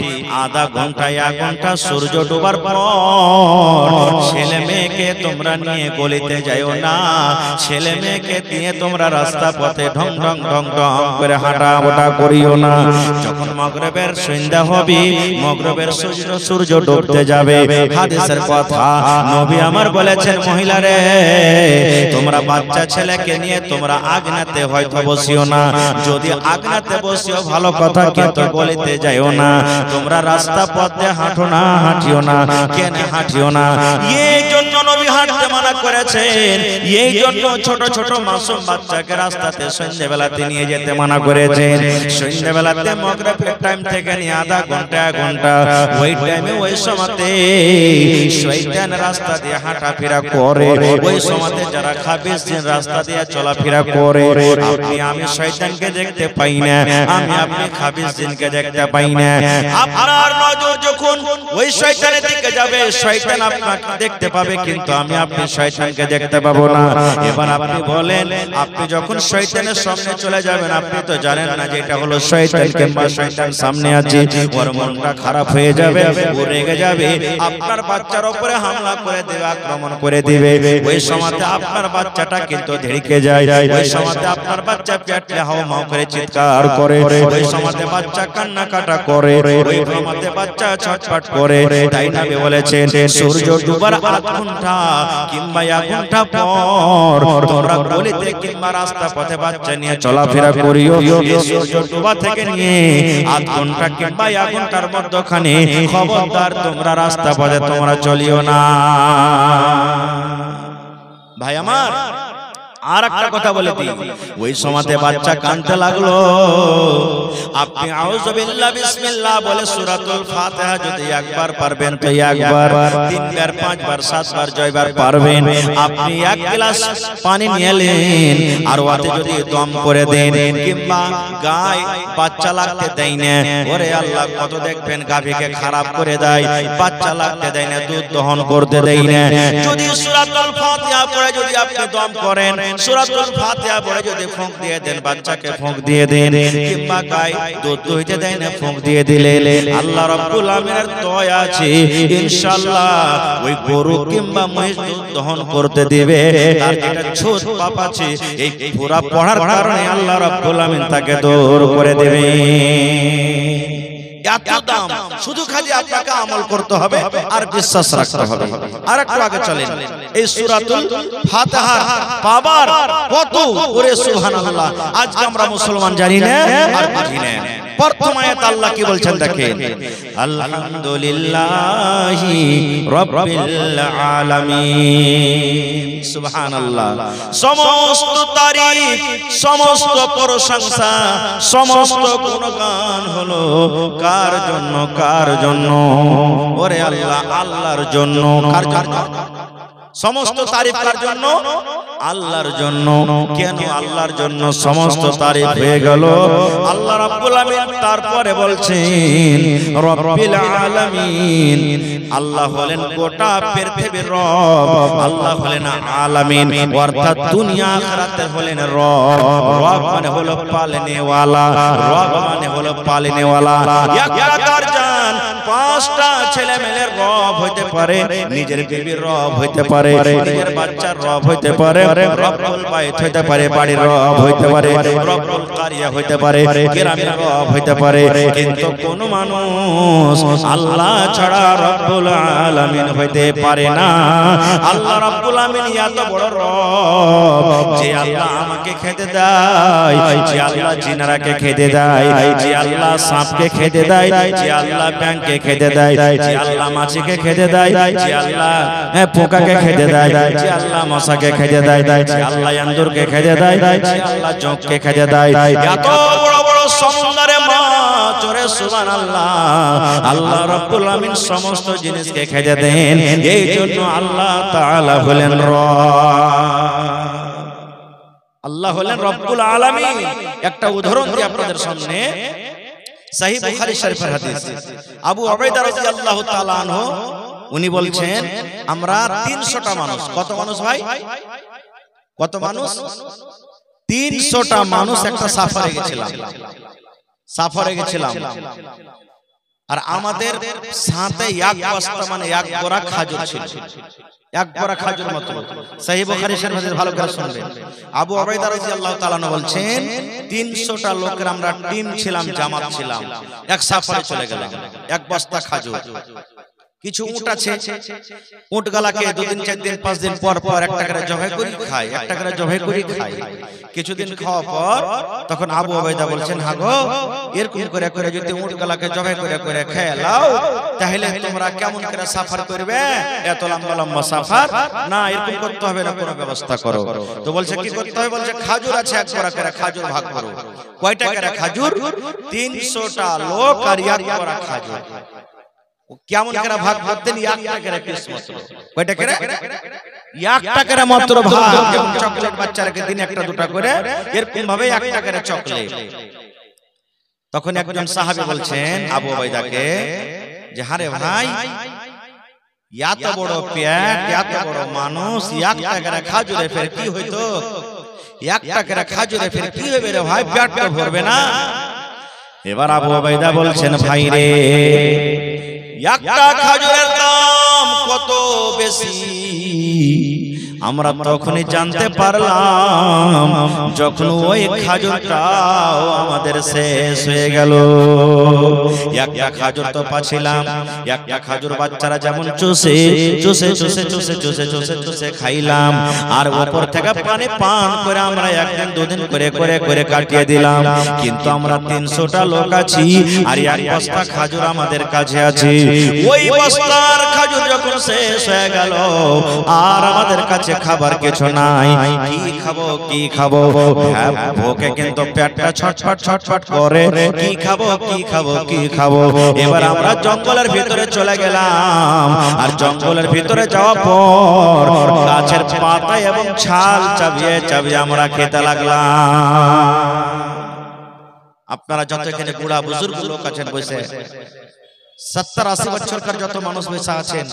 আধা ঘন্টা 1 ঘন্টা সূর্য ডোবার পর ছেলে মেয়েকে তোমরা নিয়ে গলিতে যাইও না, ছেলে মেয়েকে নিয়ে তোমরা রাস্তা পথে ঢং ঢং ঢং ঢং করে হাঁটা ওটা করিও না। যখন মাগরিবের সন্ধ্যা হবে, মাগরিবের সূর্য ডুবতে যাবে, হাদিসের কথা, নবী আমার বলেছেন, মহিলারে তোমরা বাচ্চা ছেলেকে নিয়ে তোমরা আগনাতে হয়তো বসিও না, যদি আগনাতে বসিও ভালো কথা, কিন্তু গলিতে যাইও না, তোমরা রাস্তা পথে হাঁটো না, হাঁটিও না। কেন হাঁটিও না? এই জন্য নবী হাঁটতে মানা করেছেন, এই জন্য ছোট ছোট মাসুম বাচ্চাকে রাস্তাতে সন্ধ্যাবেলাতে নিয়ে যেতে মানা করেছেন। সন্ধ্যাবেলাতে মাগরিবের টাইম থেকে নিয়ে আধা ঘন্টা এক ঘন্টা ওই টাইমে ওই সময়তে শয়তান রাস্তা দিয়ে হাঁটাফেরা করে, ওই সময়তে যারা খাবিস জিন রাস্তা দিয়ে চলাফেরা করে, আপনি আমি শয়তানকে দেখতে পাই না, আমি আপনি খাবিস জিনকে দেখতে পাই না। আপনার নজর যখন ওই শয়তানের দিকে যাবে, শয়তান আপনাকে দেখতে পাবে, কিন্তু আমি আপনি শয়তানকে দেখতে পাবো না। এবার আপনি বলেন, আপনি যখন শয়তানের সামনে চলে যাবেন, আপনি তো জানেন না যে এটা হলো শয়তান, কিংবা শয়তান সামনে আছে, ওর মনটা খারাপ হয়ে যাবে, ও রেগে যাবে, আপনার বাচ্চার উপরে হামলা করে দেবে, আক্রমণ করে দিবে। ওই সময়তে আপনার বাচ্চাটা কিন্তু ধেড়কে যায়, ওই সময়তে আপনার বাচ্চা পেটে হাওমাও করে চিৎকার করে, ওই সময়তে বাচ্চা কান্নাকাটা করে, ওই সময়তে বাচ্চা ছটফট করে। তাই নবী বলেছেন, সূর্য ডুবার আধ ঘন্টা কিংবা এক ঘন্টা পর তোমরা গলিতে কিংবা রাস্তা পথে বাচ্চা নিয়ে চলাফেরা করিও। সূর্য ডুবা থেকে নিয়ে আধ ঘন্টা কিংবা এক ঘন্টার মধ্যখানে খবরদার তোমরা রাস্তা পথে তোমরা চলিও না। ভাই আমার, আর একটা কথা বলে দিই, ওই সময়তে বাচ্চা কাঁদতে লাগলো, আপনি আউযু বিল্লাহ বিসমিল্লাহ বলে সূরাতুল ফাতিহা যদি একবার পারবেন তো একবার, তিনবার, পাঁচবার, সাতবার, জয়বার পারবেন, আপনি এক গ্লাস পানি নিয়ে নেন, আর ওতে যদি দম করে দেন, কিংবা গায় বাচ্চা লাগতে দেয় না, ওরে আল্লাহ কত দেখবেন গাভীকে খারাপ করে দেয়, বাচ্চা লাগতে দেয় না, দুধ দহন করতে দেয় না, যদি সূরাতুল ফাতিহা পড়ে যদি আপনি দম করেন, সূরাতুল ফাতিহা পড়ে যদি ফুঁক দিয়ে দেন, বাচ্চাকে ফুঁক দিয়ে দেন, কিংবা গায় দুধ দইতে দেয় না, ফুঁক দিয়ে দিলে আল্লাহ রাব্বুল আমিনের দয়া আছে, ইনশাআল্লাহ ওই গরু কিংবা মহিষ দুধ দহন করতে দিবে। তার যেটা ছোট পাপ আছে, এই পুরা পড়ার কারণে আল্লাহ রাব্বুল আমিন তাকে দূর করে দেবে। এত দাম, শুধু খালি আপনাকে আমল করতে হবে আর বিশ্বাস রাখতে হবে। আর একটু আগে চলেন, এই সূরাতুল ফাতিহা পাবার কত ওরে সুবহানাল্লাহ, আজকে আমরা মুসলমান জানি না আর বুঝি না। প্রথম আয়াত আল্লাহ কি বলছেন দেখেন, আলহামদুলিল্লাহি রাব্বিল আলামিন। সুবহানাল্লাহ, সমস্ত তারিফ, সমস্ত প্রশংসা, সমস্ত গুণগান হলো কার জন্য? কার জন্য? ওরে আল্লাহ, আল্লাহর জন্য। কার জন্য? সমস্ত তারিফ কার জন্য? আল্লাহর জন্য। কেন আল্লাহর জন্য সমস্ত তারিফ হয়ে গেল? আল্লাহ রাব্বুল আমিন তারপরে বলছেন রব্বিল আলামিন। আল্লাহ হলেন গোটা পৃথিবীর রব, আল্লাহ হলেন আলামিন, অর্থাৎ দুনিয়া আখিরাতে হলেন রব। রব মানে হলো পালনেওয়ালা, রব মানে হলো পালনেওয়ালা। একটা গার্জিয়ান পাঁচটা ছেলে মেয়ের রব হইতে পারে, নিজের বিবির রব হইতে পারে, নিজের বাচ্চার রব হইতে পারে, রব্বুল বাইত হইতে পারে, বাড়ির রব হইতে পারে, রব্বুল কারিয়া হইতে পারে, গ্রামের রব হইতে পারে, কিন্তু কোন মানুষ আল্লাহ ছাড়া রব্বুল আলামিন হইতে পারে না। আল্লাহ রব্বুল আমিন এত বড় রব যে আল্লাহ আমাকে খেতে দেয়, যে আল্লাহ জিনারাকে খেতে দেয়, যে আল্লাহ সাপকে খেতে দেয়, যে আল্লাহ ব্যাংকে খেতে দেয়, যে আল্লাহ মাছিকে খেতে দেয়, যে আল্লাহ পোকাকে খেতে দেয়, যে আল্লাহ মশাকে খেতে দেয়, যে আল্লাহ ইঁদুরকে খেতে দেয়, যে আল্লাহ জোঁককে খেতে দেয়। এত বড় বড় সমুদ্রে মাছ, ওরে সুবহানাল্লাহ, আল্লাহ রাব্বুল আমিন সমস্ত জিনিসকে খেতে দেন। এই জন্য আল্লাহ তাআলা হলেন রব, আল্লাহ হলেন রব্বুল আলামিন। একটা উদাহরণ দিই আপনাদের সামনে, সহিহ বুখারী শরীফের হাদিস, আবু উবাইদা রাদিয়াল্লাহু তাআলা আনহু উনি বলছেন, আমরা 300টা মানুষ, কত মানুষ ভাই? কত মানুষ? 300টা মানুষ একটা সফরে গেছিলাম, সফরে গেছিলাম, আর আমাদের সাথে এক বস্তা মানে এক বোরা খাজুর ছিল, এক বোরা খাজুর মত। সহিহ বুখারী শরীফে ভালো করে শুনবেন। আবু উবাইদা রাদিয়াল্লাহু তাআলা বলছেন, 300টা লোকের আমরা টিম ছিলাম, জামাত ছিলাম, এক সফরে চলে গেলাম, এক বস্তা খাজুর। কিছু উট আছে, উট গালাকে 2 দিন 4 দিন 5 দিন পর পর একটা করে জবাই করে খায়, একটা করে জবাই করে খায়। কিছুদিন খাওয়ার পর তখন আবু উবাইদা বলছেন, হাগো এরকম করে করে যদি উট গালাকে জবাই করে করে খেয়ে লাও, তাহলে তোমরা কেমন করে সাফার করবে? এত লম্বা লম্বা সাফার না, এরকম করতে হবে না, কোনো ব্যবস্থা করো। তো বলছে কি করতে হবে? বলছে খাজুর আছে, এক বড় করে খাজুর ভাগ করো। কয়টা করে খাজুর? 300টা লোক আর এক বড় খাজুর। কেমন করে ভাগ করতেন? একটা করে পিস মাত্র। কয়টা করে? একটা করে মাত্র ভাগ। যেমন চকলেট বাচ্চাকে দিন একটা দুটা করে, এরকম ভাবে একটা করে চকলেট। তখন একজন সাহাবী বলছেন আবু উবাইদাকে যে, হারে ভাই, এত বড় পেট, এত বড় মানুষ, একটা করে খাজুরে ফের কি হইতো? একটা করে খাজুরে ফের কি হবে রে ভাই? পেটটা ভরবে না। এবার আবু উবাইদা বলছেন, ভাই রে, একটা খাজুরের দাম কত বেশি আমরা তখনই জানতে পারলাম যখন ওই খাজুরটাও আমাদের শেষ হয়ে গেল। একটা খাজুর তো পাচ্ছিলাম, একটা খাজুর বাচ্চারা যেমন চুষে চুষে চুষে চুষে চুষে চুষে চুষে খাইলাম, আর উপর থেকে পানি পান করে আমরা একদিন দুদিন করে করে করে কাটিয়ে দিলাম। কিন্তু আমরা 300টা লোক আছি, আর এক বস্তা খাজুর আমাদের কাছে আছে। ওই বস্তার খাজুর যখন শেষ হয়ে গেল, আর আমাদের কাছে খাবার কিছু নাই, কি খাবো কি খাবো? ভোকে কিন্তু পেটটা ছটফট ছটফট করে, কি খাবো কি খাবো কি খাবো? এবার আমরা জঙ্গলের ভিতরে চলে গেলাম, আর জঙ্গলের ভিতরে যাওয়ার পর গাছের পাতা এবং ছাল চাবিয়ে চাবিয়ে আমরা খেতে লাগলাম। আপনারা যত এখানে বুড়া বুজুর্গ লোক আছেন বসে, 70-80 বছরকার যত মানুষ বসে আছেন,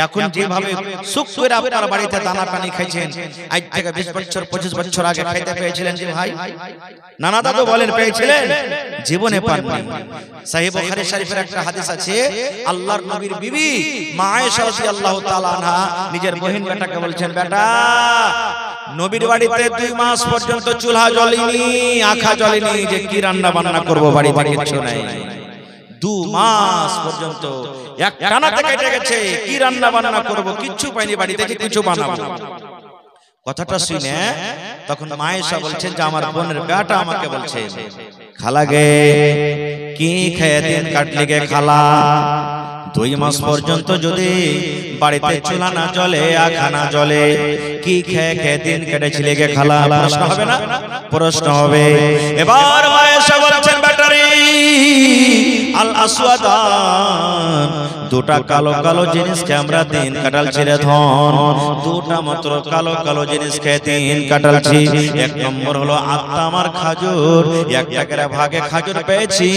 এখন যেভাবে সুখ করে আপনার বাড়িতে দানা পানি খাইছেন, আজ থেকে 20 বছর 25 বছর আগে খাইতে পেয়েছিলেন যে ভাই? নানা দাদু বলেন পেয়েছিলেন? জীবনে পাননি। সহিহ বুখারী শরীফের একটা হাদিস আছে, আল্লাহর নবীর বিবি মা আয়েশা রাদিয়াল্লাহু তাআলা আনহা নিজের বহিন বেটাকে বলছেন, বেটা, নবীর বাড়িতে 2 মাস পর্যন্ত চুলা জ্বলেনি, আখা জ্বলেনি, যে কি রান্না বান্না করব, বাড়িতে কিছু নাই। 2 মাস পর্যন্ত এক টানাতে কেটে গেছে, কি রান্না বান্না করব, কিচ্ছু পাইনি, বাড়িতে যে কিছু বানাবো। কথাটা শুনে তখন মা আয়েশা বলছেন যে আমার বোনের বেটা আমাকে বলছে, খালা গে, কি খেয়ে দিন কাটলি গে খালা? 2 মাস পর্যন্ত যদি বাড়িতে চুলা না জ্বলে, আখা না জ্বলে, কি খেয়ে খেয়ে দিন কেটেছিলে গে খালা? প্রশ্ন হবে না? প্রশ্ন হবে। এবার মা আয়েশা বলছেন, বেটারি, আল আসওয়াদান, 2টা কালো কালো জিনিসকে আমরা দিন কাটালছি রে ধন, 2টা মাত্র কালো কালো জিনিস খেয়ে দিন কাটালছি। 1 নম্বর হলো আত্মা আমার খাজুর, একটা করে ভাগে খাজুর পেয়েছি,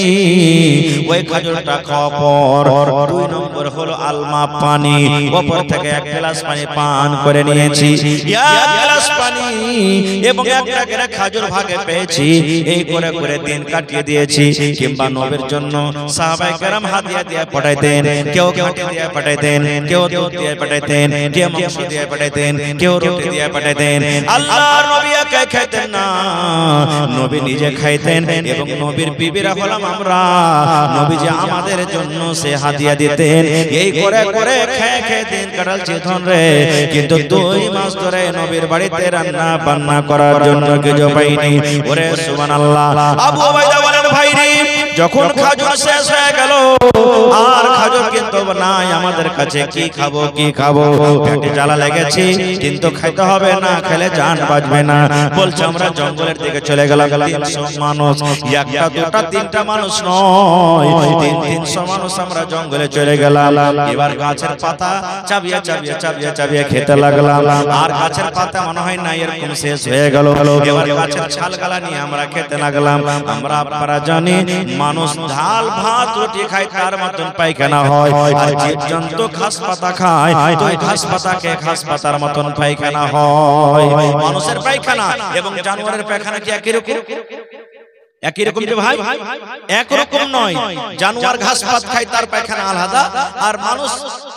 ওই খাজুরটা খাওয়ার পর। 2 নম্বর হলো আলমা, পানি, উপর থেকে 1 গ্লাস পানি পান করে নিয়েছি, 1 গ্লাস পানি এবং একটা করে খাজুর ভাগে পেয়েছি। এই করে করে দিন কাটিয়ে দিয়েছি। কিংবা নবীর জন্য সাহাবায়ে কেরাম হাদিয়া দিয়ে পাঠাইতেন, কেউ ঘাটি দিয়ে পাঠাইতেন, কেউ দুধ দিয়ে পাঠাইতেন, কেউ মাংস দিয়ে পাঠাইতেন, কেউ রুটি দিয়ে পাঠাইতেন। আল্লাহর নবী একা খাইতেন না, নবী নিজে খাইতেন, এবং নবীর বিবিরা হলাম আমরা, নবী যে আমাদের জন্য সে হাদিয়া দিতেন। এই করে করে খেয়ে খেয়ে দিন কাটালছি ধন রে। কিন্তু 2 মাস ধরে নবীর বাড়িতে রান্না বান্না করার জন্য কিছু পাইনি। ওরে সুবহানাল্লাহ। আবু উবাইদা বলেন, ভাই রে, যখন খাজুর শেষ হয়ে গেল, আর খাজুর কিন্তু নাই আমাদের কাছে, কি খাবো কি খাবো? পেটে জ্বালা লেগেছে, কিন্তু খাইতে হবে, না খেলে জান বাঁচবে না। বলছে আমরা জঙ্গলের দিকে চলে গেলাম। 300 মানুষ, একটা দুটা 3টা মানুষ নয়, 300 মানুষ আমরা জঙ্গলে চলে গেলাম। এবার গাছের পাতা চাবিয়ে চাবিয়ে চাবিয়ে চাবিয়ে খেতে লাগলাম, আর গাছের পাতা মনে হয় না এরকম শেষ হয়ে গেল। এবার গাছের ছালগালা নিয়ে আমরা খেতে লাগলাম। আমরা আপনারা জানি, মানুষ ঝাল ভাত রুটি খায়, তার মতন পায়খানা হয়, আর জীবজন্তু ঘাস পাতা খায়, তো ঘাস পাতাকে ঘাস পাতার মতন পায়খানা হয়। মানুষের পায়খানা এবং জানোয়ারের পায়খানা কি একই রকম? একই রকম যে ভাই? একরকম নয়। জানোয়ার ঘাস পাত খায়, তার পায়খানা আলাদা, আর মানুষ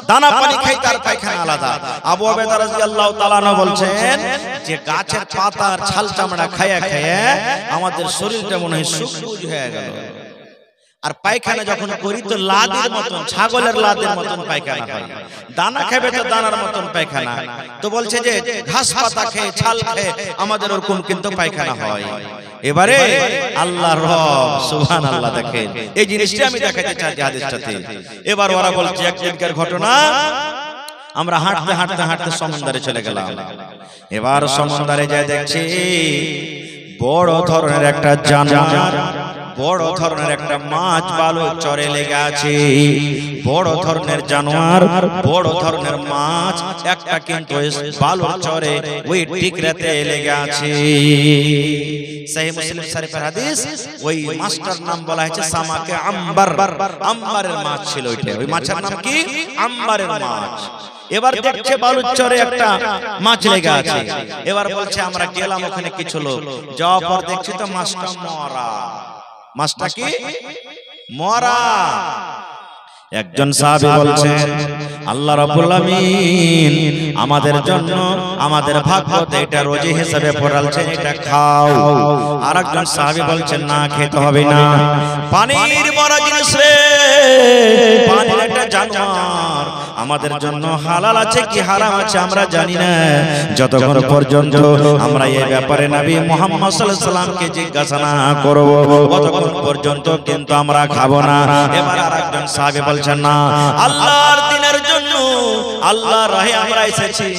দানা পানি খায়, তার পায়খানা আলাদা। আবু উবাইদা রাদিয়াল্লাহু তাআলা আনহু বলছেন যে গাছের পাতা আর ছাল চামড়া খায়া খায়া আমাদের শরীরটা মনে হয় সুবুজ হয়ে গেল। আর পায়খানা যখন করি তো লাদের মতন, ছাগলের লাদের মতন পায়খানা হয়। দানা খাবে তো দানার মতন পায়খানা। তো বলছে যে ঘাস পাতা খেয়ে ছাল খেয়ে আমাদের ওরকম কিন্তু পায়খানা হয়। এবারে আল্লাহর রব সুবহানাল্লাহ, দেখেন এই জিনিসটা আমি দেখাতে চাই হাদিসটাতে। এবার ওরা বলছে একদিনকার ঘটনা, আমরা হাঁটতে হাঁটতে হাঁটতে সমুদ্রে চলে গেলাম। এবার সমুদ্রে যায় দেখছি বড় ধরনের একটা জানোয়ার, বড় ধরনের একটা মাছ বালু চরে লেগে আছে। বড় ধরনের জানোয়ার, বড় ধরনের মাছ একটা কিন্তু বালুর চরে ওই টিকরাতে লেগে আছে। সহিহ মুসলিম শরীফের হাদিস, ওই মাছটার নাম বলা হয়েছে সামাকে আম্বার। আম্বারের মাছ ছিল ওইটা। ওই মাছের নাম কি? আম্বারের মাছ। এবার দেখছে বালুর চরে একটা মাছ লেগে আছে। এবার বলছে আমরা গেলাম ওখানে কিছু লোক, যাওয়ার পর দেখছি তো মাছটা মরা। মাছটা কি? মরা। একজন সাহাবী বলছেন আল্লাহ রাব্বুল আমিন আমাদের জন্য আমাদের ভাগ্যতে এটা রোজি হিসেবে পড়ালছে, এটা খাও। আরেকজন সাহাবী বলছেন না, খেতে হবে না, পানির মরা জিনিস রে, পানির একটা জানোয়ার, আমাদের জন্য হালাল আছে কি হারাম আছে আমরা জানি না। যতক্ষণ পর্যন্ত আমরা এই ব্যাপারে নবী মুহাম্মদ সাল্লাল্লাহু আলাইহি সাল্লামকে জিজ্ঞাসা না করব ততক্ষণ পর্যন্ত কিন্তু আমরা খাবো না। এবার আরেকজন সাহাবী বলছেন না, আল্লাহর দ্বীনের জন্য আল্লাহর রাহে আমরা এসেছি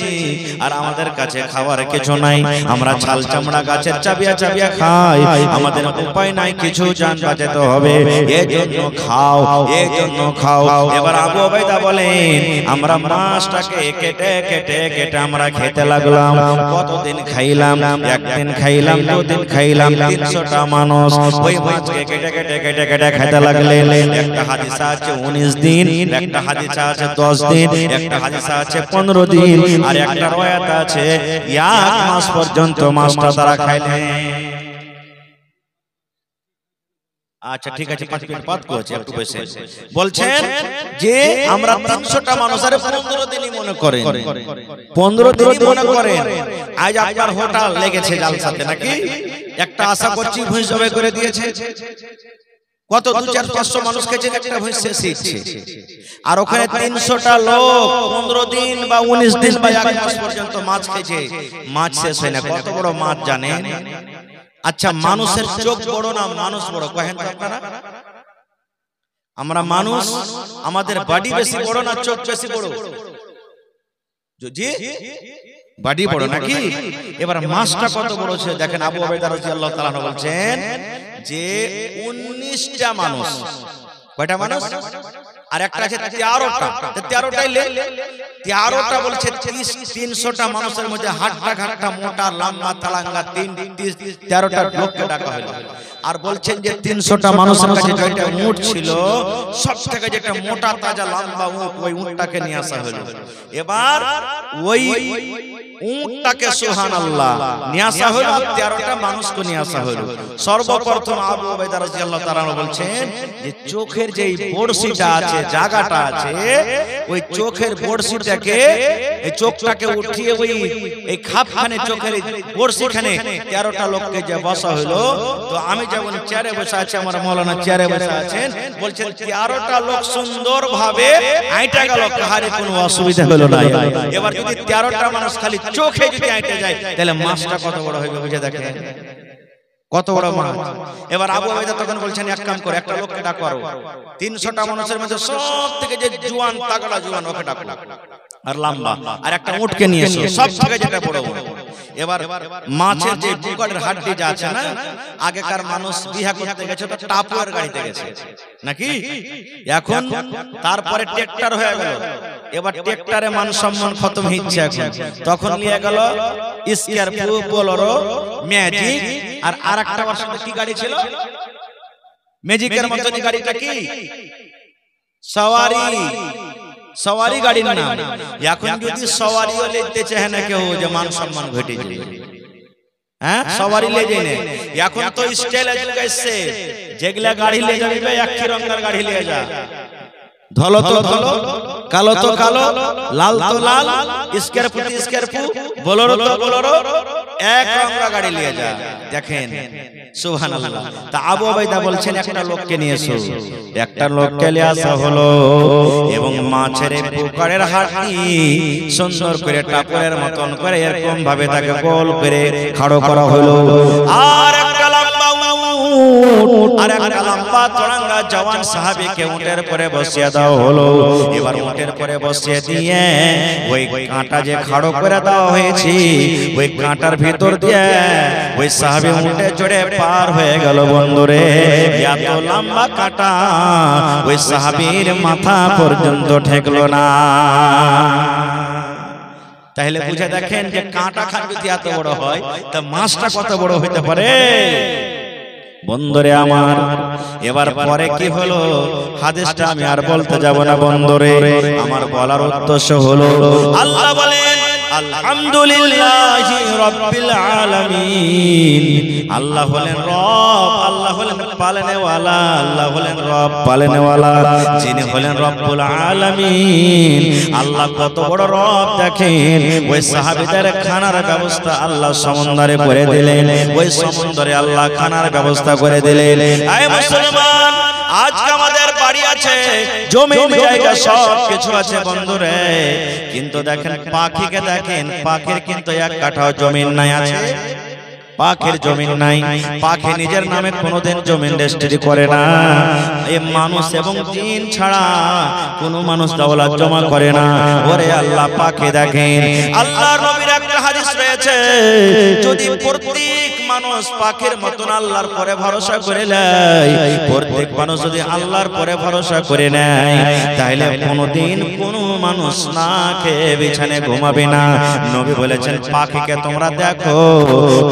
আর আমাদের কাছে খাবার কিছু নাই, আমরা ছাল চামড়া গাছের চাবিয়া চাবিয়া খাই, আমাদের উপায় নাই, কিছু জান বাঁচাতে হবে, এই জন্য খাও, এই জন্য খাও। এবার আবু উবাইদা বলেন আমরা মাছটাকে কেটে কেটে কেটে আমরা খেতে লাগলাম। কতদিন খাইলাম? একদিন খাইলাম, দুদিন খাইলাম, 300টা মানুষ ওই মাছকে কেটে কেটে কেটে কেটে খেতে লাগলেন। একটা হাদিস আছে 19 দিন, একটা হাদিস আছে 10 দিন, একটা হাদিস আছে 15 দিন, আর একটা রওয়ায়াত আছে 1 মাস পর্যন্ত মাছটা তারা খাইলেন। আচ্ছা ঠিক আছে, 5 মিনিট বাদ করেছে, একটু বসে বলছেন যে আমরা 300টা মানুষের 15 দিনই মনে করেন, 15 দিনই মনে করেন। আজ আপনার হোটেল লেগেছে জালসাতে নাকি? একটা আশা করছি ভুঁই জবাই করে দিয়েছে। কত 2-4-500 মানুষ খেয়েছে, একটা ভুঁই শেষ হচ্ছে। আর ওখানে 300টা লোক 15 দিন বা 19 দিন বা 1 মাস পর্যন্ত মাছ খেয়েছে, মাছ শেষ হয় না। কত বড় মাছ জানেন? আচ্ছা মানুষের চোখ বড় না মানুষ বড়? কহেন তো আপনারা। আমরা মানুষ, আমাদের বডি বেশি বড় না চোখ বেশি বড়? জি বডি বড় নাকি? এবার মাছটা কত বড় ছিল দেখেন। আবু উবাইদা রাদিয়াল্লাহু তাআলা বলছেন যে 19টা মানুষ। কয়টা মানুষ? আর একটা আছে 13টা। 13টাই 13টা বলছে 300টা মানুষের মধ্যে হাট্টা ঘাট্টা মোটা লম্বা তালাঙ্গা 13টা লোককে ডাকা হলো। আর বলছেন যে 300টা মানুষের কাছে যেটা উট ছিল সব থেকে যেটা মোটা তাজা লম্বা উট, ওই উটটাকে নিয়ে আসা হলো। এবার ওই উটটাকে সুবহানাল্লাহ নিয়ে আসা হলো, 13টা মানুষকে নিয়ে আসা হলো। সর্বপ্রথম আবু উবাইদা রাদিয়াল্লাহু তাআলা বলছেন যে চোখের যে বড়শিটা আছে, জায়গাটা আছে, ওই চোখের বড়শিটাকে, এই চোখটাকে উঠিয়ে ওই এই খাপখানে চোখের বড়শিখানে 13টা লোককে যে বসা হলো। তো আমি যেমন চেয়ারে বসে আছি, আমার মাওলানা চেয়ারে বসে আছেন, বলছেন 13টা লোক সুন্দরভাবে আইটা গেল, কাহারে কোনো অসুবিধা হলো না। এবার যদি 13টা মানুষ খালি চোখে যদি আইটে যায় তাহলে মাছটা কত বড় হবে বুঝে দেখেন, কত বড় মাছ। এবার আবু উবাইদা তখন বলছেন এক কাম করে, একটা লোককে ডাকো, 300টা মানুষের মধ্যে সব থেকে যে জোয়ান তাগড়া জোয়ান ওকে ডাকো আর লম্বা, আর একটা উটকে নিয়ে এসো সব থেকে যেটা বড়। এবার মাছের যে বুকের হাড্ডি যা আছে না, আগেকার মানুষ বিয়া করতে গেছে তো টাপুয়ার গাড়িতে গেছে নাকি, এখন তারপরে ট্রাক্টর হয়ে গেল। এবার ট্রাক্টরে মান সম্মান খতম হচ্ছে এখন, তখন নিয়ে গেল স্করপিও, বোলেরো, ম্যাজিক, আর আরেকটা সাথে কি গাড়ি ছিল, ম্যাজিকের মতন গাড়িটা কি সওয়ারি, সওয়ারি গাড়ির নাম। এখন যদি সওয়ারিও নিতে চায় না কেউ, যে মান সম্মান ঘটে যাবে। হ্যাঁ সওয়ারি লে যায় না, এখন তো স্টাইল এসেছে, যেগুলা গাড়ি লে যাবে একই রঙের গাড়ি নিয়ে যা, ধলো তো ধলো, কালো তো কালো, লাল তো লাল, স্করপিও তো স্করপিও, বোলেরো তো বোলেরো, এক রঙা গাড়ি নিয়ে যা। দেখেন সুবহানাল্লাহ। তা আবু উবাইদা বলছেন একটা লোককে নিয়ে এসো। একটা লোককে নিয়ে আসা হলো এবং মাছের পুকুরের হাড়ি সুন্দর করে টাপুরের মতন করে এরকম ভাবে তাকে গোল করে খাড়ো করা হলো। আর একটা লম্বা উট আর একটা লম্বা তোড়াঙ্গা জওয়ান সাহাবীকে উটের পরে বসিয়ে দাও হলো। এবার উটের পরে বসিয়ে দিয়ে ওই কাঁটা যে খাড়ো করে দেওয়া হয়েছে ওই কাঁটার ভিতর দিয়ে ওই সাহাবী উটে চড়ে পার হয়ে গেল। বন্ধুরে এত লম্বা কাঁটা ওই সাহাবীর মাথা পর্যন্ত ঠেকলো না। তাহলে বুঝে দেখেন যে কাঁটা খান যদি এত বড় হয় তা মাছটা কত বড় হইতে পারে। বন্ধুরে আমার এবার পরে কি হলো হাদিসটা আমি আর বলতে যাব না। বন্ধুরে আমার বলার উদ্দেশ্য হলো আল্লাহ বলেন আলহামদুলিল্লাহি রাব্বিল আলামিন। আল্লাহ হলেন রব, আল্লাহ হলেন পালনেওয়ালা, আল্লাহ হলেন রব পালনেওয়ালা, যিনি হলেন রব্বুল আলামিন। আল্লাহ কত বড় রব দেখেন। ওই সাহাবীদের খানার ব্যবস্থা আল্লাহ সমুদ্রে করে দিলেন, ওই সমুদ্রে আল্লাহ খানার ব্যবস্থা করে দিলেন। আয় মুসলমান, আজকে আমাদের বাড়ি আছে, জমি জায়গা সব কিছু আছে বন্ধুরে, কিন্তু দেখেন পাখিকে দেখেন, পাখির কিন্তু এক কাঠাও জমিন নাই আছে। পাখির জমিন নাই, পাখি নিজের নামে কোনোদিন জমিন রেজিস্ট্রি করে না। এই মানুষ এবং জিন ছাড়া কোনো মানুষ দৌলত জমা করে না। ওরে আল্লাহ পাখি দেখেন। আল্লাহর নবীর একটা হাদিস রয়েছে, যদি প্রত্যেক মানুষ পাখির মতন আল্লাহর পরে ভরসা করে নেয়, প্রত্যেক মানুষ যদি আল্লাহর পরে ভরসা করে নেয়, তাহলে কোনোদিন কোনো মানুষ না খেয়ে বিছানে ঘুমাবে না। নবী বলেছেন পাখিকে তোমরা দেখো,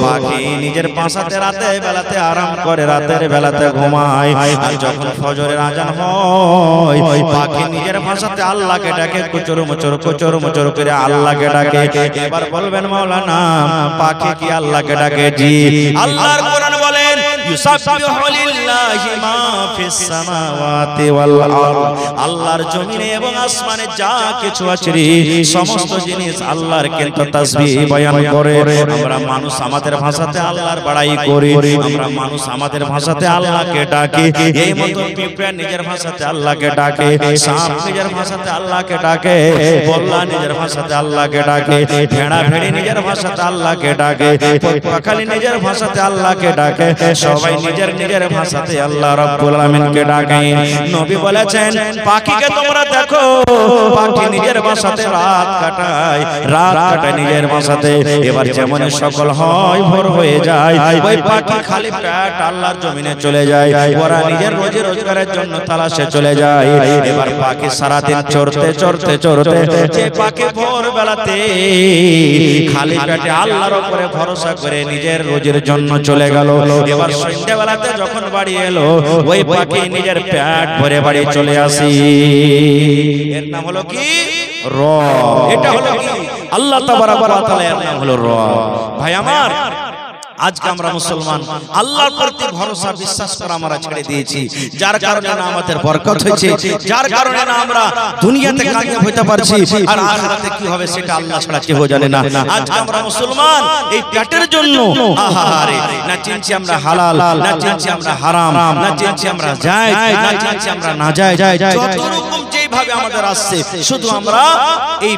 পাখি নিজের বাসাতে রাতে বেলাতে আরাম করে, রাতের বেলাতে ঘুমায়, আর যখন ফজরের আজান হয় পাখি নিজের ভাষাতে আল্লাহকে ডাকে, কুচর মুচর করে আল্লাহকে ডাকে। এবার বলবেন মাওলানা পাখি কি আল্লাহকে ডাকে? জি। আল্লাহর কোরআন বলেন ইউসাব্বিহু লিল্লাহি মা ফিস সামাওয়াতি ওয়াল আরদ। আল্লাহর জমিনে এবং আসমানে যা কিছু আছে সমস্ত জিনিস আল্লাহর কিন্তু তাসবিহ বয়ান করে। আমরা মানুষ আমাদের ভাষাতে আল্লাহর বড়াই করি, আমরা মানুষ আমাদের ভাষাতে আল্লাহকে ডাকে। এই মতো পিঁপড়া নিজের ভাষাতে আল্লাহকে ডাকে, সাপ নিজের ভাষাতে আল্লাহকে ডাকে, বল্লা নিজের ভাষাতে আল্লাহকে ডাকে, ভেড়া ভেড়ি নিজের ভাষাতে আল্লাহকে ডাকে, পাখালি নিজের ভাষাতে আল্লাহকে ডাকে, সবাই নিজের নিজের ভাষাতে আল্লাহ রাব্বুল আলামিনকে ডাকে। নবী বলেছেন পাখিকে তোমরা দেখো, পাখি নিজের ভাষাতে রাত কাটায়, রাত কাটায় নিজের ভাষাতে। এবার যেমন সকল হয় ভোর হয়ে যায়, ওই পাখি খালি পেট আল্লাহর জমিনে চলে যায়, ওরা নিজের রোজি রোজগারের জন্য তালাশে চলে যায়। এবার পাখি সারাদিন চড়তে চড়তে চড়তে যে পাখি ভোর বেলাতে খালি পেটে আল্লাহর উপরে ভরসা করে নিজের রোজির জন্য চলে গেল, এবার সন্ধ্যা বেলাতে যখন বাড়ি এলো ওই পাখি নিজের পেট ভরে বাড়ি চলে আসি। এর নাম হলো কি? রব। এটা হলো কি? আল্লাহ তাবারক ওয়া তাআলা, এর নাম হলো রব। ভাই আমার, আজকে আমরা মুসলমান আল্লাহর প্রতি ভরসা বিশ্বাস করা আমরা ছেড়ে দিয়েছি, যার কারণে না আমাদের বরকত হয়েছে, যার কারণে না আমরা দুনিয়াতে কামিয়াব হতে পারছি, আর আখিরাতে কি হবে সেটা আল্লাহ ছাড়া কেউ জানে না। আজকে আমরা মুসলমান এই পেটের জন্য আহারে না চিনছি আমরা হালাল, না চিনছি আমরা হারাম, না চিনছি আমরা জায়েজ, না চিনছি আমরা নাজায়েজ, যত রকম যেভাবে আমাদের আসছে শুধু আমরা এই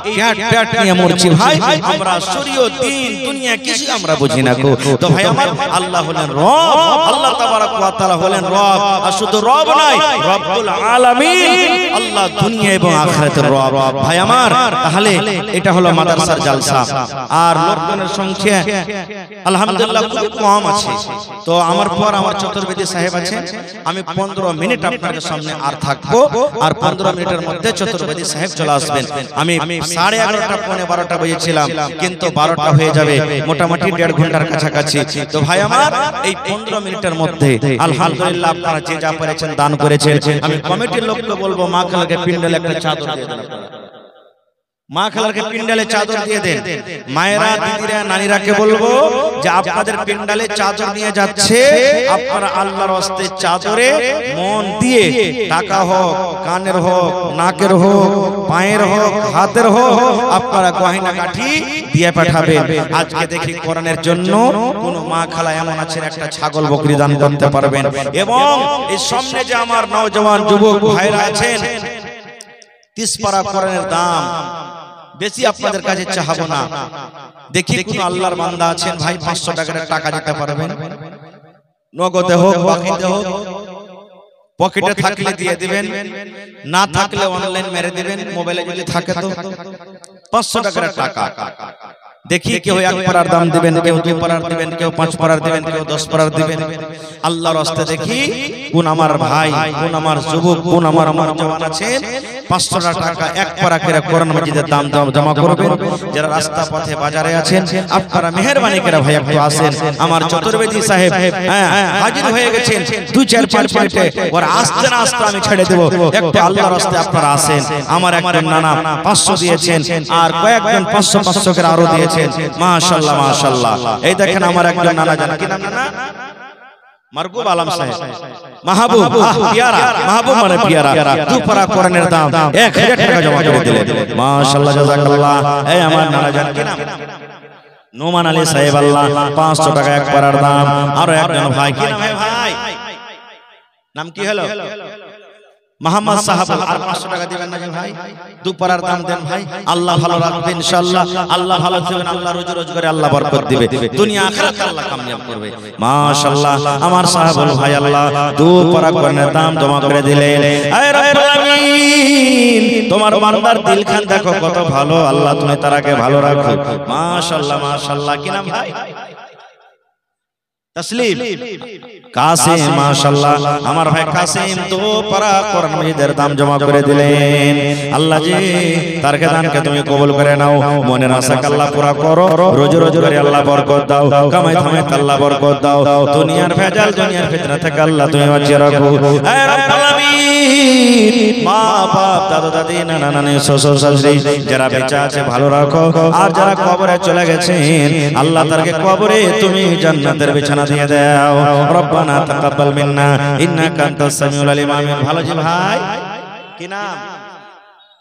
পেট নিয়ে মরছি। ভাই আমরা শরীয়ত দ্বীন দুনিয়া কিছু আমরা বুঝি না গো। তো ভাই আমার, আল্লাহ হলেন রব, আল্লাহ তাবারক ওয়া তাআলা হলেন রব, আর শুধু রব নয় রব্বুল আলামিন, আল্লাহ দুনিয়া এবং আখিরাতের রব। ভাই আমার, তাহলে এটা হলো মাদ্রাসার জালসা, আর লোকজনের সংখ্যা আলহামদুলিল্লাহ খুব কম আছে। তো আমার পর আমার চতুর্বেদী সাহেব আছেন, আমি 15 মিনিট আপনাদের সামনে আর থাকবো, আর 15 মিনিটের মধ্যে চতুর্বেদী সাহেব চলে আসবেন। আমি 11:30 পৌনে 12টা বলেছিলাম, কিন্তু 12টা হয়ে যাবে, মোটামুটি 1.5 ঘন্টার কাছাকাছি। তো ভাই আমার, এই 15 মিনিটের মধ্যে আলহামদুলিল্লাহ আপনারা যে যা পেরেছেন দান করেছেন। আমি কমিটির লোককে বলবো মা খালাকে পিন্ডলে একটা চাদর দিয়ে দেন। মা খালারকে পিন্ডালে চাদর দিয়ে দেন। মায়েরা, দিদিরা, নানিরাকে বলবো যে আপনাদের পিন্ডালে চাদর নিয়ে যাচ্ছে, আপনারা আল্লাহর হস্তে চাদরে মন দিয়ে টাকা হোক, কানের হোক, নাকের হোক, পায়ের হোক, হাতের হোক, আপনারা গয়না কাঠি দিয়ে পাঠাবেন। আজকে দেখি কোরআনের জন্য কোন মা খালা এমন আছেন একটা ছাগল বকরি দান করতে পারবেন। এবং এই সামনে যে আমার নওজওয়ান যুবক ভাইরা আছেন, 30 পারা কোরআনের দাম বেশি আপনাদের কাছে চাহাবো না। দেখি কোন আল্লাহর বান্দা আছেন ভাই 500 টাকার টাকা দিতে পারবেন, নগদে হোক বাকিতে হোক, পকেটে থাকলে দিয়ে দিবেন, না থাকলে অনলাইন মেরে দিবেন, মোবাইলে যদি থাকে তো 500 টাকার টাকা। দেখি কেউ 1 পারার দাম দিবেন, কেউ 2 পারার দিবেন, কেউ 5 পারার দিবেন, কেউ 10 পারার দিবেন। আল্লাহর রাস্তে দেখি কোন আমার ভাই, কোন আমার যুবক, কোন আমার জওয়ান আছেন 500 টাকা 1 পারা করে কোরআন মাজিদের দাম জমা করবেন। যারা রাস্তা পথে বাজারে আছেন আপনারা মেহেরবানি করে ভাই একটু আসেন। আমার চতুর্বেদী সাহেব হাজির হয়ে গেছেন 2-4-5 মিনিটে, ওর আসতে না আসতে আমি ছেড়ে দেব। একটু আল্লাহর রাস্তে আপনারা আসেন। আমার একজন নানা 500 দিয়েছেন, আর কয়েকজন 500 করে আরো দিয়েছেন। মাশাআল্লাহ মাশাআল্লাহ। এই দেখেন আমার একজন নানা, জানেন কি নাম নানা? মারগুব আলম সাহেব, মাহবুব, পিয়ারা মাহবুব মানে পিয়ারা, 2 পারা কোরআনের দাম 1000 টাকা জমা করে দিলেন। মাশাআল্লাহ জাযাকাল্লাহ। এই আমার নানা, জানেন কি নাম? নোমান আলী সাহেব, আল্লাহ 500 টাকা 1 পারার দাম। আরো একজন ভাই, কি নাম ভাই? নাম কি হলো? মোহাম্মদ সাহাব, আর 500 টাকা দিবেন না ভাই? 2 পারার দাম দেন ভাই। আল্লাহ ভালো রাখবে ইনশাআল্লাহ। আল্লাহ ভালো দিবেন, আল্লাহ রোজি রোজগারে আল্লাহ বরকত দিবে, দুনিয়া আখিরাতে আল্লাহ কামিয়াব করবে। মাশাআল্লাহ আমার সাহাবুল ভাই আল্লাহ 2 পারা কোরআনের দাম জমা করে দিলেন। আয় রব্বুল আলামিন, তোমার বান্দার দিলখান দেখো কত ভালো, আল্লাহ তুমি তারাকে ভালো রাখো। মাশাআল্লাহ মাশাআল্লাহ। কি নাম ভাই? তসলিম কাসিম, মাশাআল্লাহ আমার ভাই কাসিম 2 পারা কোরআন মাজিদের দাম জমা করে দিলেন। আল্লাহ জি তার দানকে তুমি কবুল করে নাও, মনের আশাকে আল্লাহ পুরা করো, রোজি রোজগারে আল্লাহ বরকত দাও, কামাই ধামে আল্লাহ বরকত দাও, দুনিয়ার ভেজাল দুনিয়ার ফিতনা থেকে আল্লাহ তুমি বাঁচিয়ে রাখো। হে রব্বুল আলামিন, মা বাপ, দাদা দাদি, নানা নানি, শ্বশুর শাশুড়ি যারা বেঁচে আছে ভালো রাখো, আর যারা কবরে চলে গেছেন আল্লাহ তারকে কবরে তুমি জান্নাতের বিছানা দিয়ে দাও। রব্বানা তাকাব্বাল মিন্না ইন্নাকা আনতাস সামিউল আলিম। আমিন। ভালো জি ভাই, কি নাম?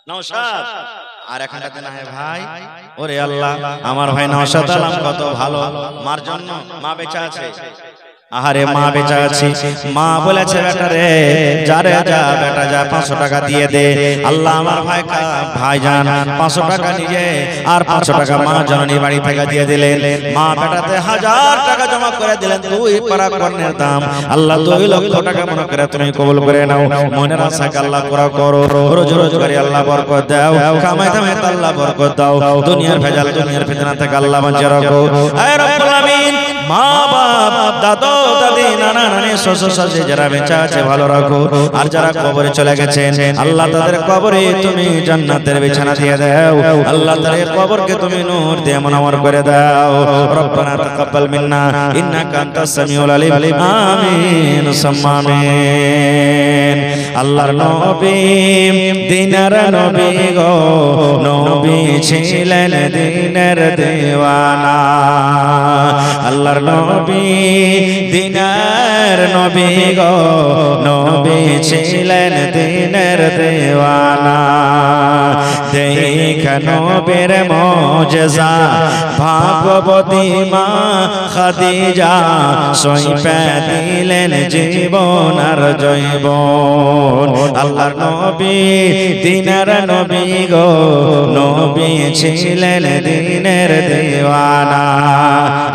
নওশাদ। আর এখানটাতে না ভাই, ওরে আল্লাহ আমার ভাই নওশাদ আলম কত ভালো, মার জন্য মা বেঁচে আছে। আহারে মা বেঁচে আছে, মা বলেছে বেটা রে যা রে যা বেটা যা 500 টাকা দিয়ে দে। আল্লাহ আমার ভাইজান 500 টাকা নিয়ে আর 500 টাকা মা জননী বাড়ি থেকে দিয়ে দিলেন। মা বেটাতে 1000 টাকা জমা করে দিলেন। 2 পারা কোরআনের দাম আল্লাহ 2 লক্ষ টাকা মনে করে তুমি কবুল করে নাও। মনের আশাকে আল্লাহ পুরা করো, রোজি রোজগারে আল্লাহ বরকত দাও, কামাই ধামে আল্লাহ বরকত দাও, দুনিয়ার ভেজাল দুনিয়ার ফিতনা থেকে আল্লাহ বাঁচিয়ে রাখো। হে রব্বুল আলামিন, মা বাপ, দাদা দাদি, নানা নানি, শ্বশুর শাশুড়ি যারা বেঁচে আছে ভালো রাখো, আর যারা কবরে চলে গেছেন আল্লাহ তাদের কবরে তুমি জান্নাতের বিছানা দিয়ে দাও। আল্লাহ তাদের কবরকে তুমি নূর দিয়ে মুনাওয়ার করে দাও। রব্বানা তাকাব্বাল মিন্না ইন্নাকা আনতাস সামিউল আলিম। আমিন সুম্মা আমিন। আল্লাহর নবী দিনের নবী গো, নবী ছিলেন দিনের দেওয়ানা। আল্লাহর নবী দিনের নবী গো, নবী ছিলেন দিনের দেওয়ানা। দেখ নবীর মুজিজা ভাগবতী মা খাদিজা, সইপে দিলেন জীবন আর জৈবন। আল্লাহর নবী দিনের নবী গো, নবী ছিলেন দিনের দেওয়ানা।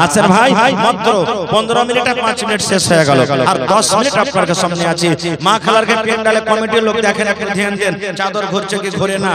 আচ্ছা ভাই, মাত্র 15 মিনিট 5 মিনিট শেষ হয়ে গেল, আর 10 মিনিট আপনার সামনে আছে। মা খালারকে প্যান্ডালে কমিটির লোক দেখেন, একটু ধ্যান দেন চাদর ঘুরছে কি ঘুরে না।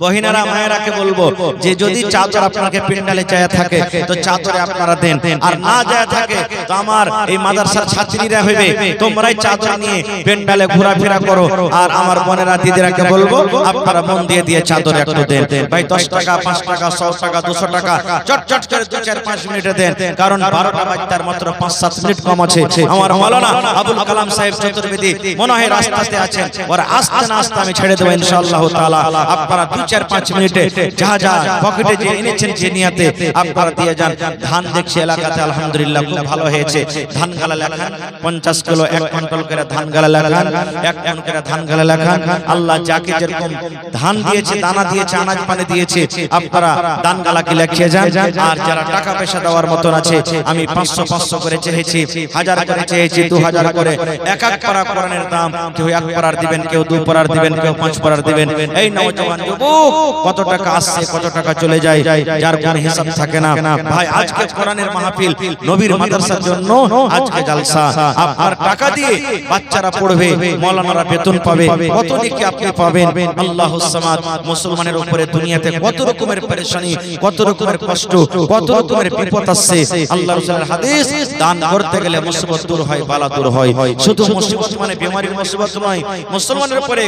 বহিনারা মায়েরাকে বলবো যে যদি চাদর আপনাকে প্যান্ডালে চায়া থাকে তো চাদরে আপনারা দেন, আর না যায় থাকে তো আমার এই মাদ্রাসার ছাত্রীরা হইবে তোমরাই চাদর নিয়ে প্যান্ডালে ঘোরাফেরা করো। আর আমার বোনেরা দিদিরাকে বলবো আপনারা মন দিয়ে দিয়ে চাদর একটু দেন ভাই। 10 টাকা 5 টাকা 100 টাকা 200 টাকা চট করে 2-4-5 মিনিটে দেন, কারণ 12টা বাজতার মাত্র 5-7 মিনিট কম আছে। আমার মাওলানা আবুল কালাম সাহেব চতুর্বেদী মনে হয় রাস্তাতে আছেন, ওরা আস্তে না আস্তে আমি ছেড়ে দেব ইনশাআল্লাহ তাআলা। আপনারা 2-4-5 মিনিটে যা যা পকেটে যে এনেছেন যে নিয়াতে আপনারা দিয়ে যান। ধান দেখছি এলাকাতে আলহামদুলিল্লাহ খুব ভালো হয়েছে। ধান গালা লেখান 50 কিলো 1 কুইন্টাল করে ধান গালা লেখান, 1 টন করে ধান গালা লেখান। আল্লাহ যাকে যেরকম ধান দিয়েছে, দানা দিয়েছে, আনাজ পানি দিয়েছে, আপনারা দান গালাকে লিখে যান। আর যারা টাকা পয়সা দেওয়ার মতন আছে, আমি 500 করে চেয়েছি, 1000 করে চেয়েছি, 2000 করে। এক এক পারা কোরআনের দাম, কেউ 1 পারার দিবেন, কেউ 2 পারার দিবেন, কেউ 5 পারার দিবেন। এই নওজওয়ান যুবক কত টাকা আসছে, কত টাকা চলে যায়, যার কোনো হিসাব থাকে না। ভাই আজকে কোরআনের মাহফিল, নবীর মাদ্রাসার জন্য আজকে জালসা। আপনার টাকা দিয়ে বাচ্চারা পড়বে, মাওলানারা বেতন পাবে, কত নেকি আপনি পাবেন। আল্লাহুস সামাদ। মুসলমানের উপরে দুনিয়াতে কত রকমের পেরেশানি, কত রকমের কষ্ট, কত রকমের বিপদ আসছে। আল্লাহর রাসূলের হাদিস, দান করতে গেলে মুসিবত দূর হয়, বালা দূর হয়। শুধু মুসিবত মানে বিমারির মুসিবত নয়, মুসলমানের উপরে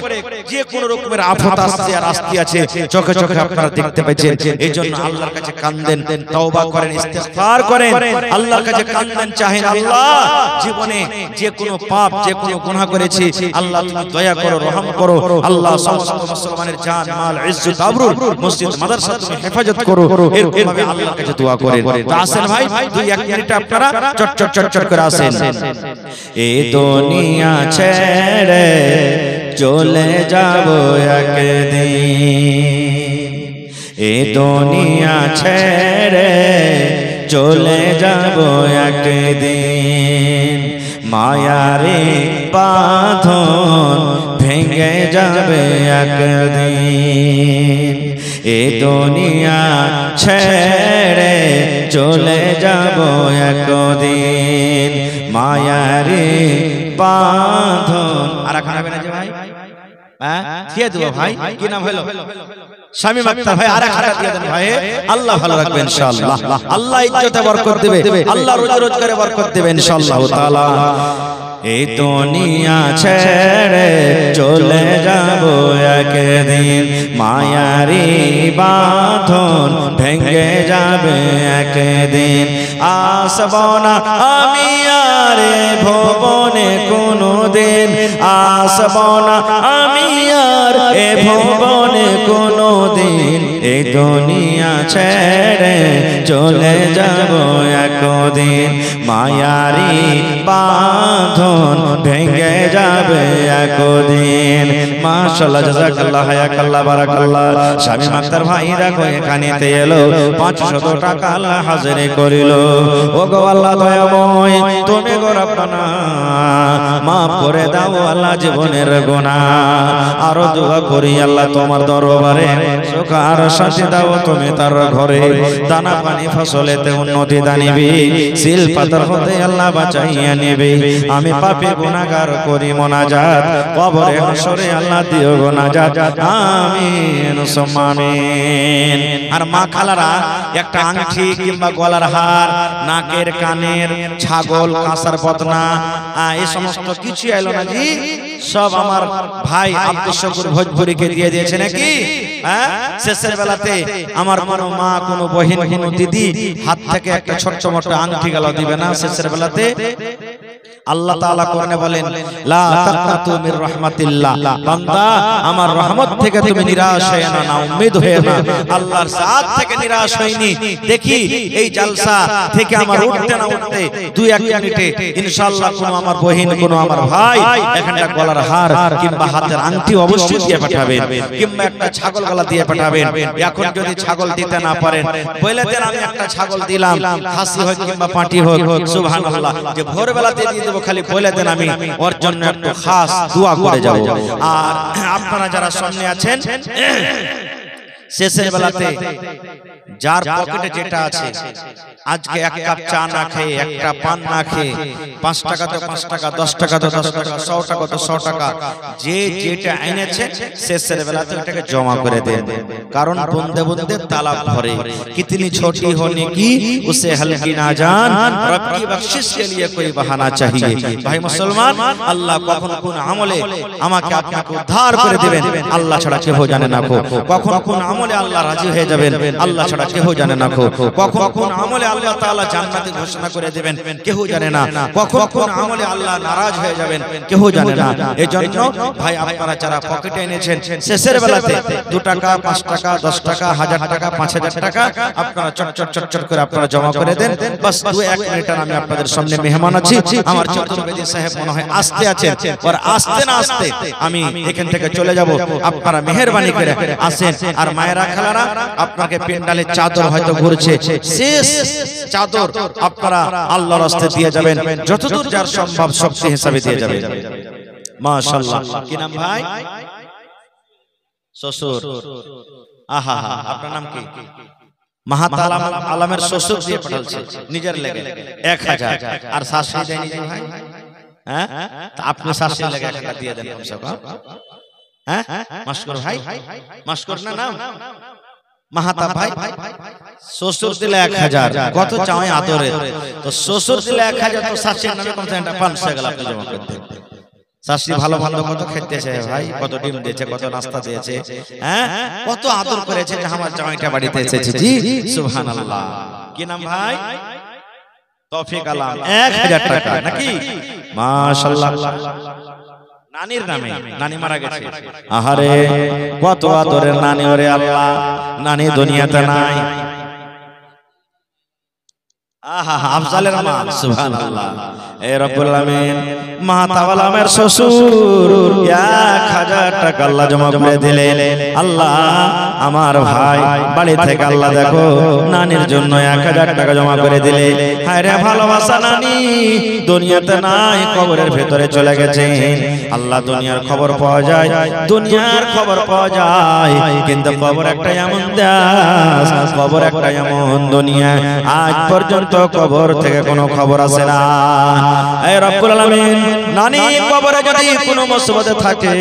যে কোন রকমের আফত আসছে আর আসতে আছে, চোখে চোখে আপনারা দেখতে পাচ্ছেন। এইজন্য আল্লাহর কাছে কান্দেন, তওবা করেন, ইস্তিগফার করেন, আল্লাহর কাছে কান্দেন, চাহেন আল্লাহ জীবনে যে কোনো পাপ, যে কোনো গুনাহ করেছি, আল্লাহ তুমি দয়া করো, রহম করো। আল্লাহ সমস্ত মুসলমানের জান, মাল, ইজ্জত, আবরু, মসজিদ, মাদ্রাসা তুমি হেফাজত করো। এরকম আল্লাহর কাছে দোয়া করেন। তো আসেন ভাই, 2-1 মিনিট আপনারা চট করে আসেন। এই দুনিয়া ছেড়ে চলে যাব একদিন, এই দুনিয়া ছেড়ে চলে যাব একদিন, মায়ারে বাঁধন ভেঙে যাবে একদিন, এই দুনিয়া ছেড়ে চলে যাব একদিন, মায়ারে বাঁধন। আর খাবে না যে ভাই, কে দেবো ভাই, কি নাম হলো? শামীম আক্তার ভাই, আর একটা দিয়ে দেন ভাই। আল্লাহ ভালো রাখবে ইনশাআল্লাহ, আল্লাহ ইজ্জতে বরকত দেবে, আল্লাহ রোজে রোজগারে বরকত দেবে ইনশাআল্লাহ তাআলা। এই দুনিয়া ছেড়ে চলে যাব একদিন, মায়ারি বাঁধন ভেঙে যাবে একদিন, আসব না আমি আর ভুবনে কোনদিন, আসব না আমি আর ভুবনে কোনদিন, এই দুনিয়া ছেড়ে চলে যাব একদিন, মায়ারি বাঁধন ভেঙে যাবে একদিন। মাশাআল্লাহ, জাযাকাল্লাহ, হায়াকাল্লাহ, বারাকাল্লাহ। শামীম আক্তার ভাই দেখো এখানেতে এলো, 500 টাকা আল্লাহ হাজিরি করিল। ও গো আল্লাহ দয়াময়, তুমি গো রব্বানা মাফ করে দাও আল্লাহ জীবনের গুনাহ। আরো দোয়া করি আল্লাহ তোমার দরবারে, সুখ আর শান্তি দাও তুমি তার ঘরে, দানা পানি ফসলেতে উন্নতি দানিবি, সিল পাথর হতে আল্লাহ বাঁচাইয়া নেবে। আমি পাপী গুনাহগার করি মোনাজাত, কবরে হাসরে আল্লাহ দিও গো নাজাত, আমিন সুম্মা আমিন। আর মা খালারা একটা আংটি কিংবা গলার হার, নাকের কানের, ছাগল, কাঁসার বদনা, এই সমস্ত কিছু এলো না জি, সব আমার ভাই আব্দুল শুকুর ভোজপুরিকে দিয়ে দিয়েছে নাকি? হ্যাঁ, শেষের বেলাতে আমার কোনো মা, কোনো বহিন, কোনো দিদি হাত থেকে একটা ছোট্ট মোটো আংটি গেল দিবে না শেষের বেলাতে? আল্লাহ তাআলা কোরআনে বলেন, লা তাকনাতু মির রাহমাতিল্লাহ, বান্দা আমার রহমত থেকে তুমি নিরাশ হয়ে না, না উম্মিদ হয়ে না। আল্লাহর সাথ থেকে নিরাশ হইনি। দেখি এই জালসা থেকে আমার উঠতে না উঠতে 2-1 মিনিটে ইনশাআল্লাহ কোনো আমার বহিন, কোনো আমার ভাই এখানটা গলার হার কিংবা হাতের আংটি অবশ্যই দিয়ে পাঠাবেন, কিংবা একটা ছাগল গলা দিয়ে পাঠাবেন। এখন যদি ছাগল দিতে না পারেন, বলে দেন আমি একটা ছাগল দিলাম, খাসি হোক কিংবা পাটি হোক, সুবহানাল্লাহ, যে ভোরবেলাতে দিয়ে দেব, খালি বলে দেন আমি ওর জন্য একটু খাস দোয়া করে যাব। আর আপনারা যারা সামনে আছেন, শেষের বেলাতে যার পকেটে যেটা আছে, আজকে 1 কাপ চা না খেয়ে, একটা পান না খেয়ে, 5 টাকা তো 5 টাকা, 10 টাকা তো 10 টাকা, 100 টাকা তো 100 টাকা, যে যেটা এনেছে শেষের বেলাতে ওটাকে জমা করে দেন। কারণ বন্দে বন্দে তালাব ভরে, कितनी छोटी होने की उसे हल्की ना जान, रब की बख्शिश के लिए कोई बहाना चाहिए। भाई मुसलमान, আল্লাহ কখন কোন আমলে আমাকে আপনাকে উদ্ধার করে দিবেন আল্লাহ ছাড়া কেউ জানে না। কখন কোন আমলে আল্লাহ রাজি হয়ে যাবেন আল্লাহ ছাড়া কেউ জানে না। কখন কোন আমলে আল্লাহ তাআলা জান্নাতি ঘোষণা করে দিবেন কেউ জানে না। কখন কোন আমলে আল্লাহ নারাজ হয়ে যাবেন কেউ জানে না। এজন্য ভাই আপনারা যারা পকেটে এনেছেন শেষের বেলাতে 2 টাকা 5 টাকা 10 টাকা 1000 টাকা 5000 টাকা আপনারা চট করে আপনারা জমা করে দেন। বাস 2-1 মিনিটের আমি আপনাদের সামনে মেহমান আছি। আমার চতুর্বেদী সাহেব মনে হয় আসতে আছেন, আর আসতে না আসতে আমি এখান থেকে চলে যাব। আপনারা মেহেরবানি করে আসেন। আর মায়েরা খালারা আপনাকে পেন্ডালের চাদর হয়তো ঘুরছে, শেষ চাদর আপনারা আল্লাহর রাস্তায় দিয়ে যাবেন, যতদূর যার সম্ভব শক্তি হিসাবে দিয়ে যাবেন। মাশাআল্লাহ। কি নাম ভাই? শ্বশুর। আহা, আপনার নাম কি? মাহাতা আলমের শ্বশুর দিয়ে পাঠালছে নিজের লেগে 1000, আর শাশুড়ি দেয়নি যে ভাই। হ্যাঁ, আপনি শাশুড়ি লেগে 1 টাকা দিয়ে দেন কমসে কম। হ্যাঁ, মাস্কর ভাই, মাস্কর না নাম মাহাতা ভাই। শ্বশুর দিলে 1000, কত চাই আদরে। তো শ্বশুর দিলে 1000, তো শাশুড়ির নামে কমসে কম 500 টাকা আপনি জমা করতে। শাশুড়ি ভালো ভালো কত খেতেছে ভাই, কত ডিম দিয়েছে, কত নাস্তা দিয়েছে, হ্যাঁ, কত আদর করেছে যে আমার জামাইটা বাড়িতে এসেছে। জি সুবহানাল্লাহ। কি নাম ভাই? তৌফিক আলম। 1000 টাকা নাকি? মাশাআল্লাহ। নানির নামে, নানি মারা গেছে। আহারে কত আদরের নানি, ওরে আল্লাহ, নানি দুনিয়াতে নাই। আহা, আফজালের মা। সুবহানাল্লাহ। এ রব্বুল আলামিন মাহাতা আলমের শ্বশুর 1000 টাকা আল্লাহ জমা করে দিলেন। আল্লাহ আমার ভাই বাড়ি থেকে আল্লাহ দেখো নানির জন্য 1000 টাকা জমা করে দিলে। হায় রে ভালোবাসা নানি দুনিয়াতে নাই, কবরের ভেতরে চলে গেছে। আল্লাহ দুনিয়ার খবর পাওয়া যায়, দুনিয়ার খবর পাওয়া যায়, কিন্তু কবর একটা এমন দেশ, কবর একটা এমন দুনিয়া, আজ পর্যন্ত কবর থেকে কোনো খবর আসে না। এ রব্বুল আলামিন নানি কবরে যদি কোনো মুসিবতে থাকে